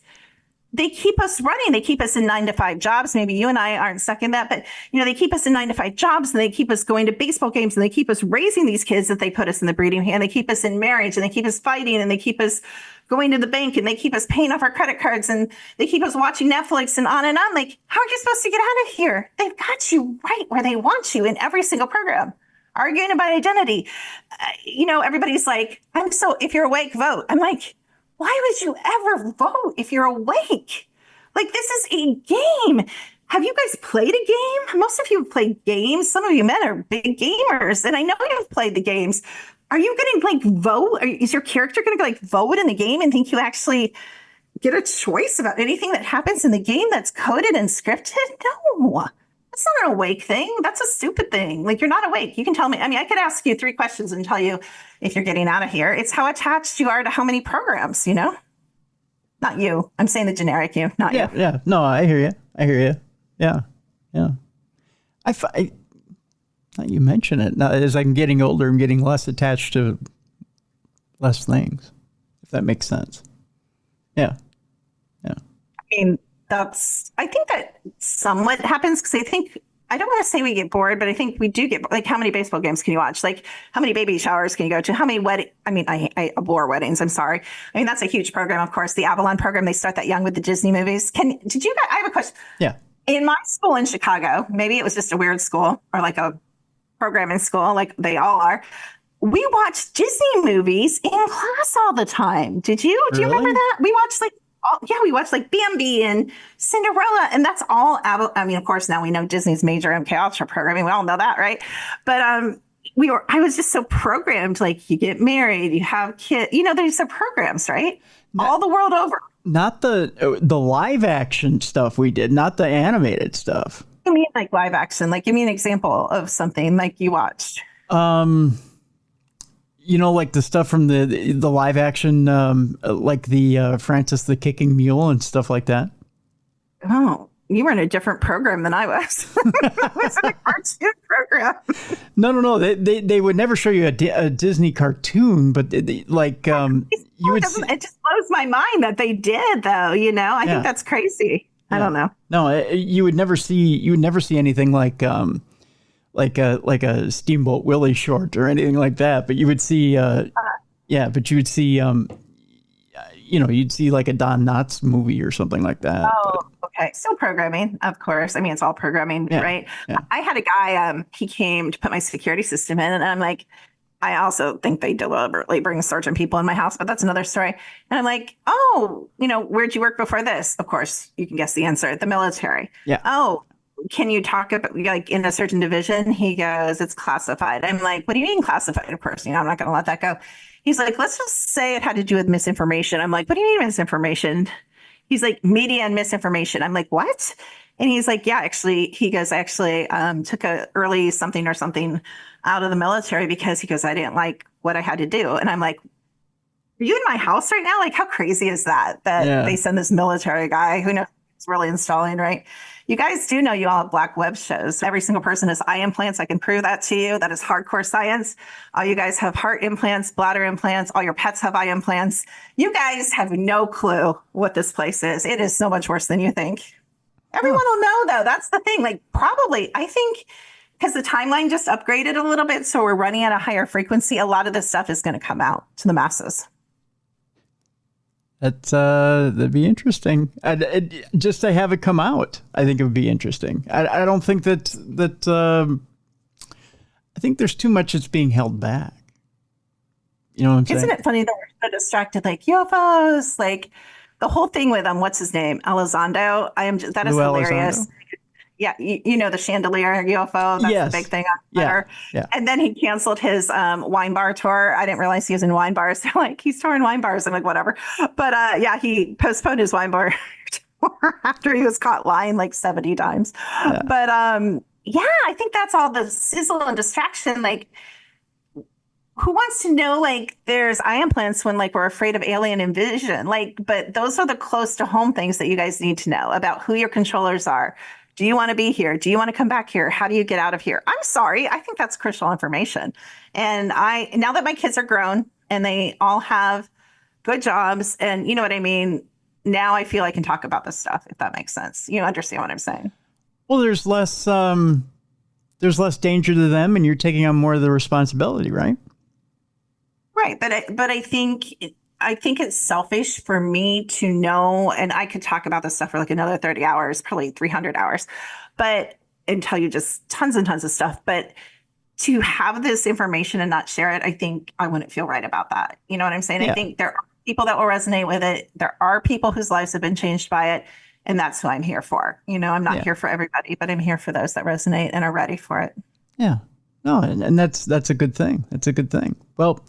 They keep us running. They keep us in 9-to-5 jobs. Maybe you and I aren't stuck in that, but they keep us in 9-to-5 jobs and they keep us going to baseball games and they keep us raising these kids that they put us in the breeding and they keep us in marriage and they keep us fighting and they keep us going to the bank and they keep us paying off our credit cards and they keep us watching Netflix and on and on. Like, how are you supposed to get out of here? They've got you right where they want you in every single program. Arguing about identity. Everybody's like, if you're awake, vote. I'm like, why would you ever vote if you're awake? Like, this is a game. Have you guys played a game? Most of you have played games. Some of you men are big gamers, and I know you've played the games. Are you going to vote? Is your character going to vote in the game and think you actually get a choice about anything that happens in the game that's coded and scripted? No, that's not an awake thing. That's a stupid thing. Like, you're not awake. You can tell me. I mean, I could ask you 3 questions and tell you if you're getting out of here. It's how attached you are to how many programs, you know? Not you. I'm saying the generic you, not you. Yeah. No, I hear you. Yeah. Now you mention it. Now, as I'm getting older, I'm getting less attached to less things, if that makes sense. Yeah. I mean, I think that somewhat happens because I don't want to say we get bored, but I think we do get, like, how many baseball games can you watch? Like, how many baby showers can you go to? How many I abhor weddings. I'm sorry. I mean, that's a huge program, of course. The Avalon program, they start that young with the Disney movies. I have a question. Yeah. In my school in Chicago, maybe it was just a weird school or like a program in school, like they all are. We watched Disney movies in class all the time. Did you? Do you remember that? We watched like Bambi and Cinderella, and that's all. I mean, of course, now we know Disney's major MK Ultra programming. We all know that, right? But I was just so programmed. Like, you get married, you have kids. You know, there's the programs, right? All the world over. Not the live action stuff we did, not the animated stuff. I mean, like live action. Like, give me an example of something like you watched. You know, like the stuff from the live action, like the Francis the Kicking Mule and stuff like that. Oh, you were in a different program than I was. I was in a cartoon program. No. They would never show you a Disney cartoon, but you would. It just blows my mind that they did, though. You know, I think that's crazy. Yeah. I don't know. No, you would never see anything like a Steamboat Willie short or anything like that. But you would see, but you would see, you'd see like a Don Knotts movie or something like that. Oh, okay. Still programming, of course. I mean, it's all programming, right? Yeah. I had a guy, he came to put my security system in, and I'm like, I also think they deliberately bring certain people in my house, but that's another story. And I'm like, oh, where'd you work before this? Of course, you can guess the answer. The military. Yeah. Oh, can you talk about, like, in a certain division? He goes, it's classified. I'm like, what do you mean classified? Of course, I'm not going to let that go. He's like, let's just say it had to do with misinformation. I'm like, what do you mean misinformation? He's like, media and misinformation. I'm like, what? And he's like, yeah, actually, he goes, I actually took a early something or something out of the military because he goes, I didn't like what I had to do. And I'm like, are you in my house right now? Like, how crazy is that they send this military guy who knows it's really installing, right? You guys do know you all have black web shows. Every single person has eye implants. I can prove that to you. That is hardcore science. All you guys have heart implants, bladder implants. All your pets have eye implants. You guys have no clue what this place is. It is so much worse than you think. Everyone will know, though. That's the thing. Like, probably, I think, because the timeline just upgraded a little bit, so we're running at a higher frequency, a lot of this stuff is going to come out to the masses. That'd be interesting. Just to have it come out, I think it would be interesting. I don't think that I think there's too much that's being held back. You know what I'm saying? Isn't it funny that we're so distracted, like UFOs, like the whole thing with what's his name, Elizondo? That is hilarious. Elizondo? Yeah, you know the chandelier UFO. That's the big thing on Twitter. Yeah. And then he canceled his wine bar tour. I didn't realize he was in wine bars. They're like, he's touring wine bars. I'm like, whatever. But he postponed his wine bar tour after he was caught lying like 70 times. Yeah. But I think that's all the sizzle and distraction. Like, who wants to know, like, there's eye implants when, like, we're afraid of alien invasion? Like, but those are the close to home things that you guys need to know about who your controllers are. Do you want to be here? Do you want to come back here? How do you get out of here? I'm sorry. I think that's crucial information. And now that my kids are grown and they all have good jobs and you know what I mean, now I feel I can talk about this stuff, if that makes sense. You understand what I'm saying? Well, there's less danger to them and you're taking on more of the responsibility, right? Right. But I think it's selfish for me to know, and I could talk about this stuff for like another 30 hours, probably 300 hours, and tell you just tons and tons of stuff. But to have this information and not share it, I think I wouldn't feel right about that. You know what I'm saying? Yeah. I think there are people that will resonate with it. There are people whose lives have been changed by it. And that's who I'm here for. I'm not here for everybody, but I'm here for those that resonate and are ready for it. Yeah. No, and that's a good thing. That's a good thing. Well,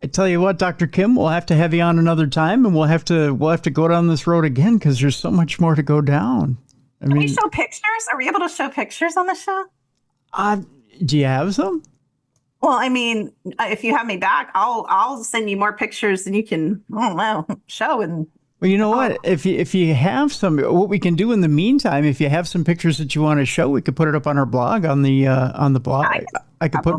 I tell you what, Dr. Kim, we'll have to have you on another time, and we'll have to go down this road again because there's so much more to go down. Can we show pictures? Are we able to show pictures on the show? Do you have some? Well, I mean, if you have me back, I'll send you more pictures than you can, I don't know, show. And well, you know what? If you have some, what we can do in the meantime, if you have some pictures that you want to show, we could put it up on our blog on the blog. I could put.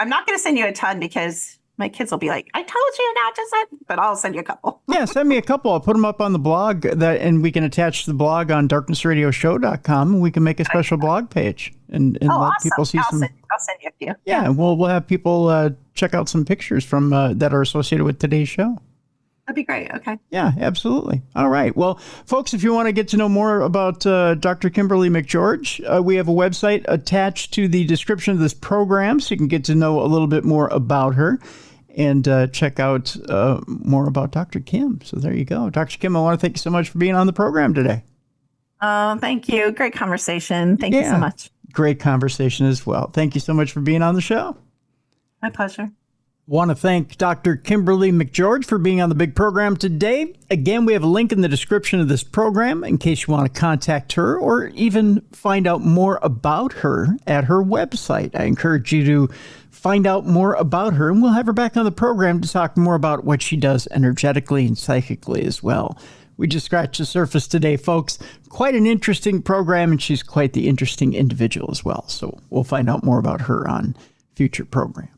I'm not going to send you a ton because my kids will be like, I told you not to send, but I'll send you a couple. Yeah, send me a couple. I'll put them up on the blog and we can attach the blog on darknessradioshow.com, and we can make a special blog page and let awesome. people see some. I'll send you a few. Yeah, and we'll have people check out some pictures from that are associated with today's show. That'd be great. Okay. Yeah, absolutely. All right. Well, folks, if you want to get to know more about Dr. Kimberly McGeorge, we have a website attached to the description of this program, so you can get to know a little bit more about her and check out more about Dr. Kim. So there you go. Dr. Kim, I want to thank you so much for being on the program today. Thank you. Great conversation. Thank you so much. Great conversation as well. Thank you so much for being on the show. My pleasure. Want to thank Dr. Kimberly McGeorge for being on the big program today. Again, we have a link in the description of this program in case you want to contact her or even find out more about her at her website. I encourage you to find out more about her, and we'll have her back on the program to talk more about what she does energetically and psychically as well. We just scratched the surface today, folks. Quite an interesting program, and she's quite the interesting individual as well. So we'll find out more about her on future programs.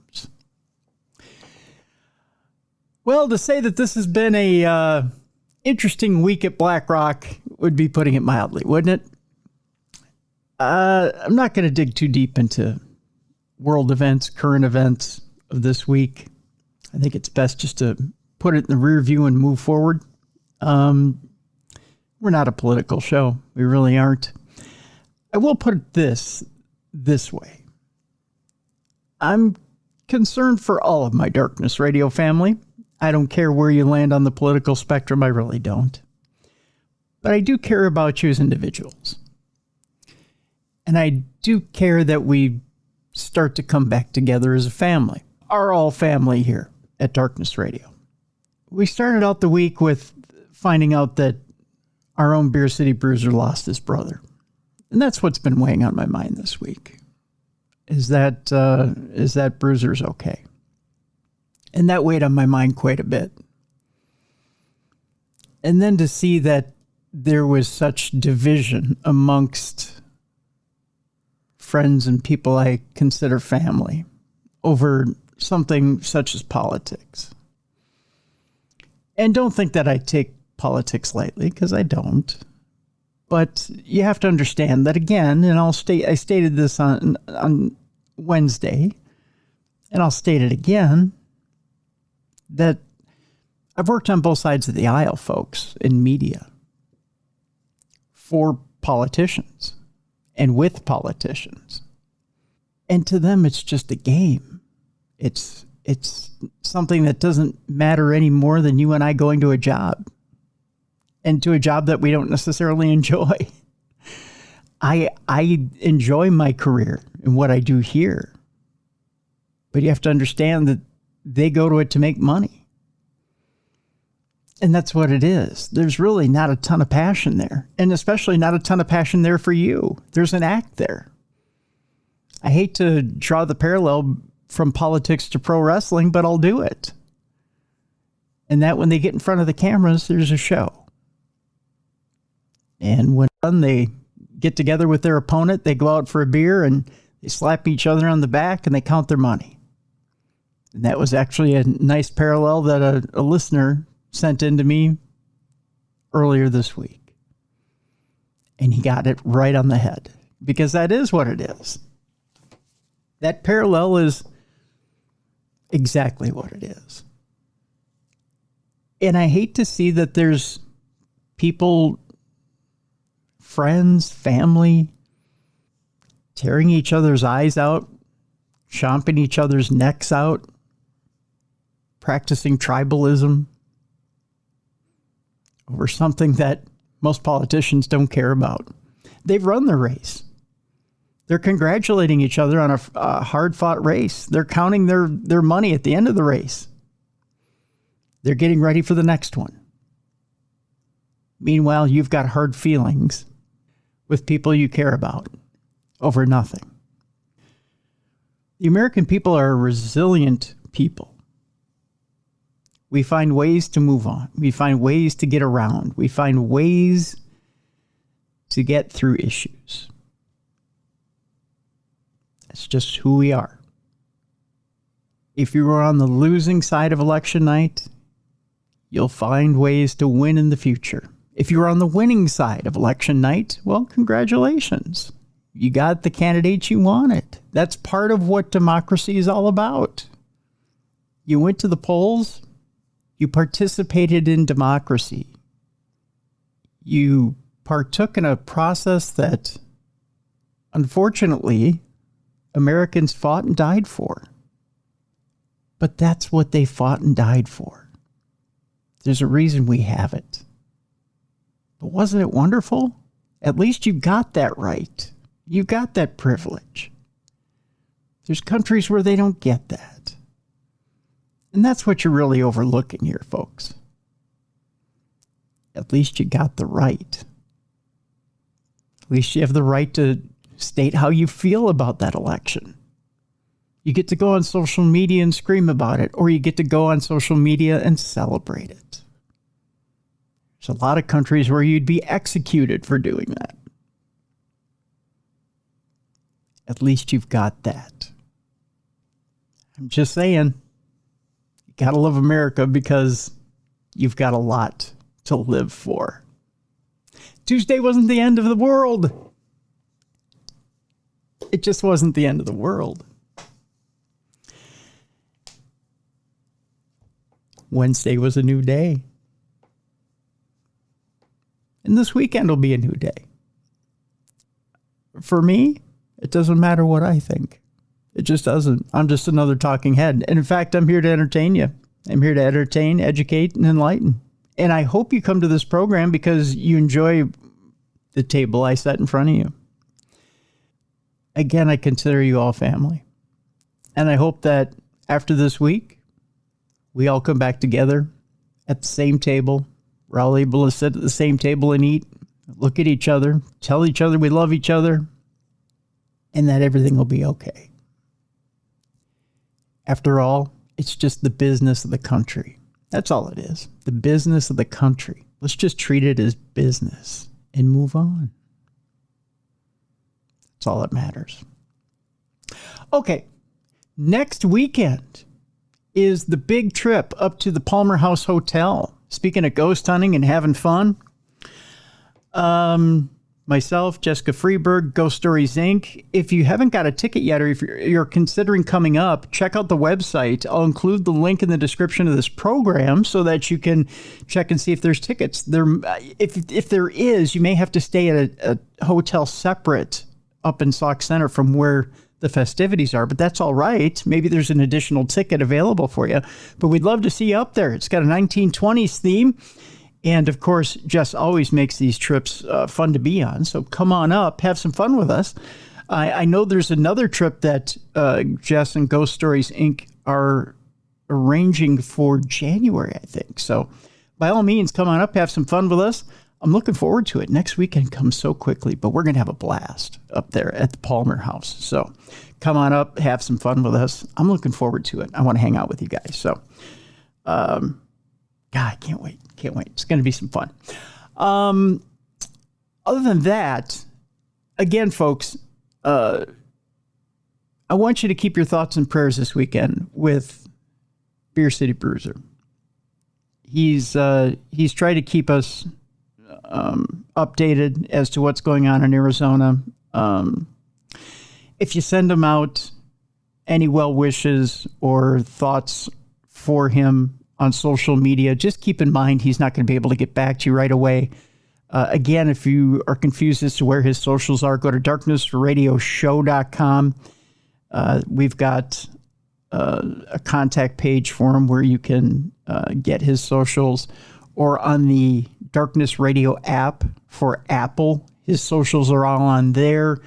Well, to say that this has been a interesting week at BlackRock would be putting it mildly, wouldn't it? I'm not going to dig too deep into world events, current events of this week. I think it's best just to put it in the rear view and move forward. We're not a political show. We really aren't. I will put it this way. I'm concerned for all of my Darkness Radio family. I don't care where you land on the political spectrum. I really don't. But I do care about you as individuals. And I do care that we start to come back together as a family. Our all family here at Darkness Radio. We started out the week with finding out that our own Beer City Bruiser lost his brother. And that's what's been weighing on my mind this week. Is that Bruiser's okay? And that weighed on my mind quite a bit. And then to see that there was such division amongst friends and people I consider family over something such as politics. And don't think that I take politics lightly, because I don't. But you have to understand that again, and I stated this on Wednesday, and I'll state it again, that I've worked on both sides of the aisle, folks, in media, for politicians and with politicians. And to them, it's just a game. It's something that doesn't matter any more than you and I going to a job, and to a job that we don't necessarily enjoy. I enjoy my career and what I do here, but you have to understand that they go to it to make money. And that's what it is. There's really not a ton of passion there, and especially not a ton of passion there for you. There's an act there. I hate to draw the parallel from politics to pro wrestling, but I'll do it. And that when they get in front of the cameras, there's a show. And when done, they get together with their opponent, they go out for a beer, and they slap each other on the back, and they count their money. And that was actually a nice parallel that a listener sent in to me earlier this week. And he got it right on the head, because that is what it is. That parallel is exactly what it is. And I hate to see that there's people, friends, family, tearing each other's eyes out, chomping each other's necks out, practicing tribalism over something that most politicians don't care about. They've run the race. They're congratulating each other on a hard-fought race. They're counting their money at the end of the race. They're getting ready for the next one. Meanwhile, you've got hard feelings with people you care about over nothing. The American people are a resilient people. We find ways to move on. We find ways to get around. We find ways to get through issues. That's just who we are. If you were on the losing side of election night, you'll find ways to win in the future. If you're on the winning side of election night, well, congratulations. You got the candidate you wanted. That's part of what democracy is all about. You went to the polls. You participated in democracy. You partook in a process that, unfortunately, Americans fought and died for. But that's what they fought and died for. There's a reason we have it. But wasn't it wonderful? At least you got that right. You got that privilege. There's countries where they don't get that. And that's what you're really overlooking here, folks. At least you got the right. At least you have the right to state how you feel about that election. You get to go on social media and scream about it, or you get to go on social media and celebrate it. There's a lot of countries where you'd be executed for doing that. At least you've got that. I'm just saying, you gotta love America because you've got a lot to live for. Tuesday wasn't the end of the world. It just wasn't the end of the world. Wednesday was a new day. And this weekend will be a new day. For me, it doesn't matter what I think. It just doesn't. I'm just another talking head. And in fact, I'm here to entertain you. I'm here to entertain, educate, and enlighten. And I hope you come to this program because you enjoy the table I set in front of you. Again, I consider you all family. And I hope that after this week, we all come back together at the same table. We're all able to sit at the same table and eat, look at each other, tell each other we love each other, and that everything will be okay. After all, it's just the business of the country. That's all it is. The business of the country. Let's just treat it as business and move on. That's all that matters. Okay, next weekend is the big trip up to the Palmer House Hotel. Speaking of ghost hunting and having fun, myself, Jessica Freeberg, Ghost Stories Inc. If you haven't got a ticket yet, or if you're considering coming up, check out the website. I'll include the link in the description of this program so that you can check and see if there's tickets. If there is, you may have to stay at a hotel separate up in Sauk Center from where the festivities are, but that's all right. Maybe there's an additional ticket available for you, but we'd love to see you up there. It's got a 1920s theme. And of course, Jess always makes these trips fun to be on. So come on up, have some fun with us. I know there's another trip that Jess and Ghost Stories Inc. are arranging for January, I think. So by all means, come on up, have some fun with us. I'm looking forward to it. Next weekend comes so quickly, but we're going to have a blast up there at the Palmer House. So come on up, have some fun with us. I'm looking forward to it. I want to hang out with you guys. So, God, I can't wait. Can't wait. It's going to be some fun. Other than that, again, folks, I want you to keep your thoughts and prayers this weekend with Beer City Bruiser. He's tried to keep us updated as to what's going on in Arizona. If you send him out any well wishes or thoughts for him on social media, just keep in mind he's not going to be able to get back to you right away. Again, if you are confused as to where his socials are, go to darknessradioshow.com. We've got a contact page for him where you can get his socials, or on the Darkness Radio app for Apple. His socials are all on there.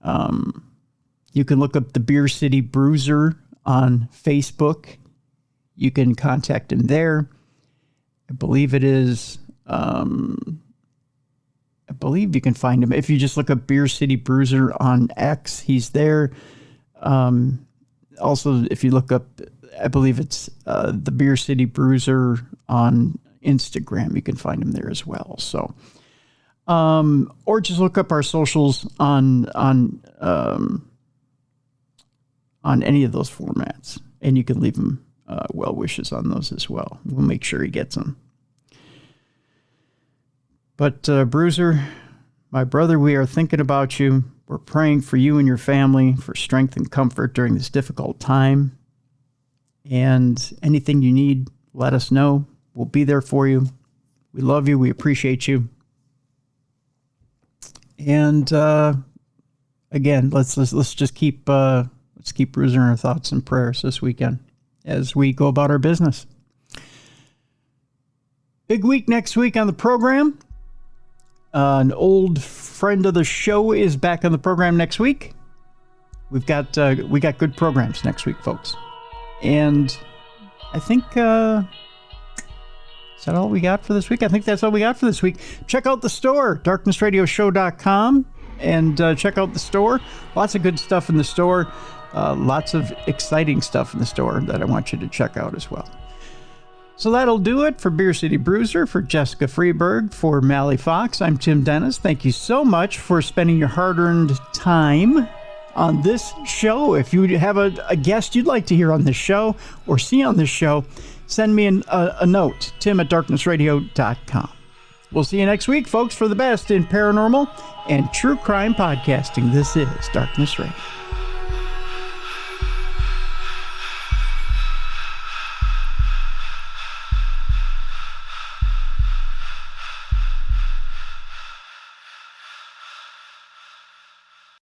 You can look up the Beer City Bruiser on Facebook. You can contact him there. I believe it is, I believe you can find him. If you just look up Beer City Bruiser on X, he's there. Also, if you look up, I believe it's the Beer City Bruiser on Instagram, you can find him there as well. So, or just look up our socials on any of those formats, and you can leave him well wishes on those as well. We'll make sure he gets them. But Bruiser, my brother, we are thinking about you. We're praying for you and your family for strength and comfort during this difficult time. And anything you need, let us know. We'll be there for you. We love you. We appreciate you. And again, let's just keep Bruiser in our thoughts and prayers this weekend as we go about our business. Big week next week on the program. An old friend of the show is back on the program next week. We got good programs next week, folks. And I think is that all we got for this week? I think that's all we got for this week. Check out the store, darknessradioshow.com, and check out the store. Lots of good stuff in the store. Lots of exciting stuff in the store that I want you to check out as well. So that'll do it for Beer City Bruiser, for Jessica Freeberg, for Mally Fox. I'm Tim Dennis. Thank you so much for spending your hard-earned time on this show. If you have a guest you'd like to hear on this show or see on this show, send me a note, tim@darknessradio.com. We'll see you next week, folks, for the best in paranormal and true crime podcasting. This is Darkness Radio.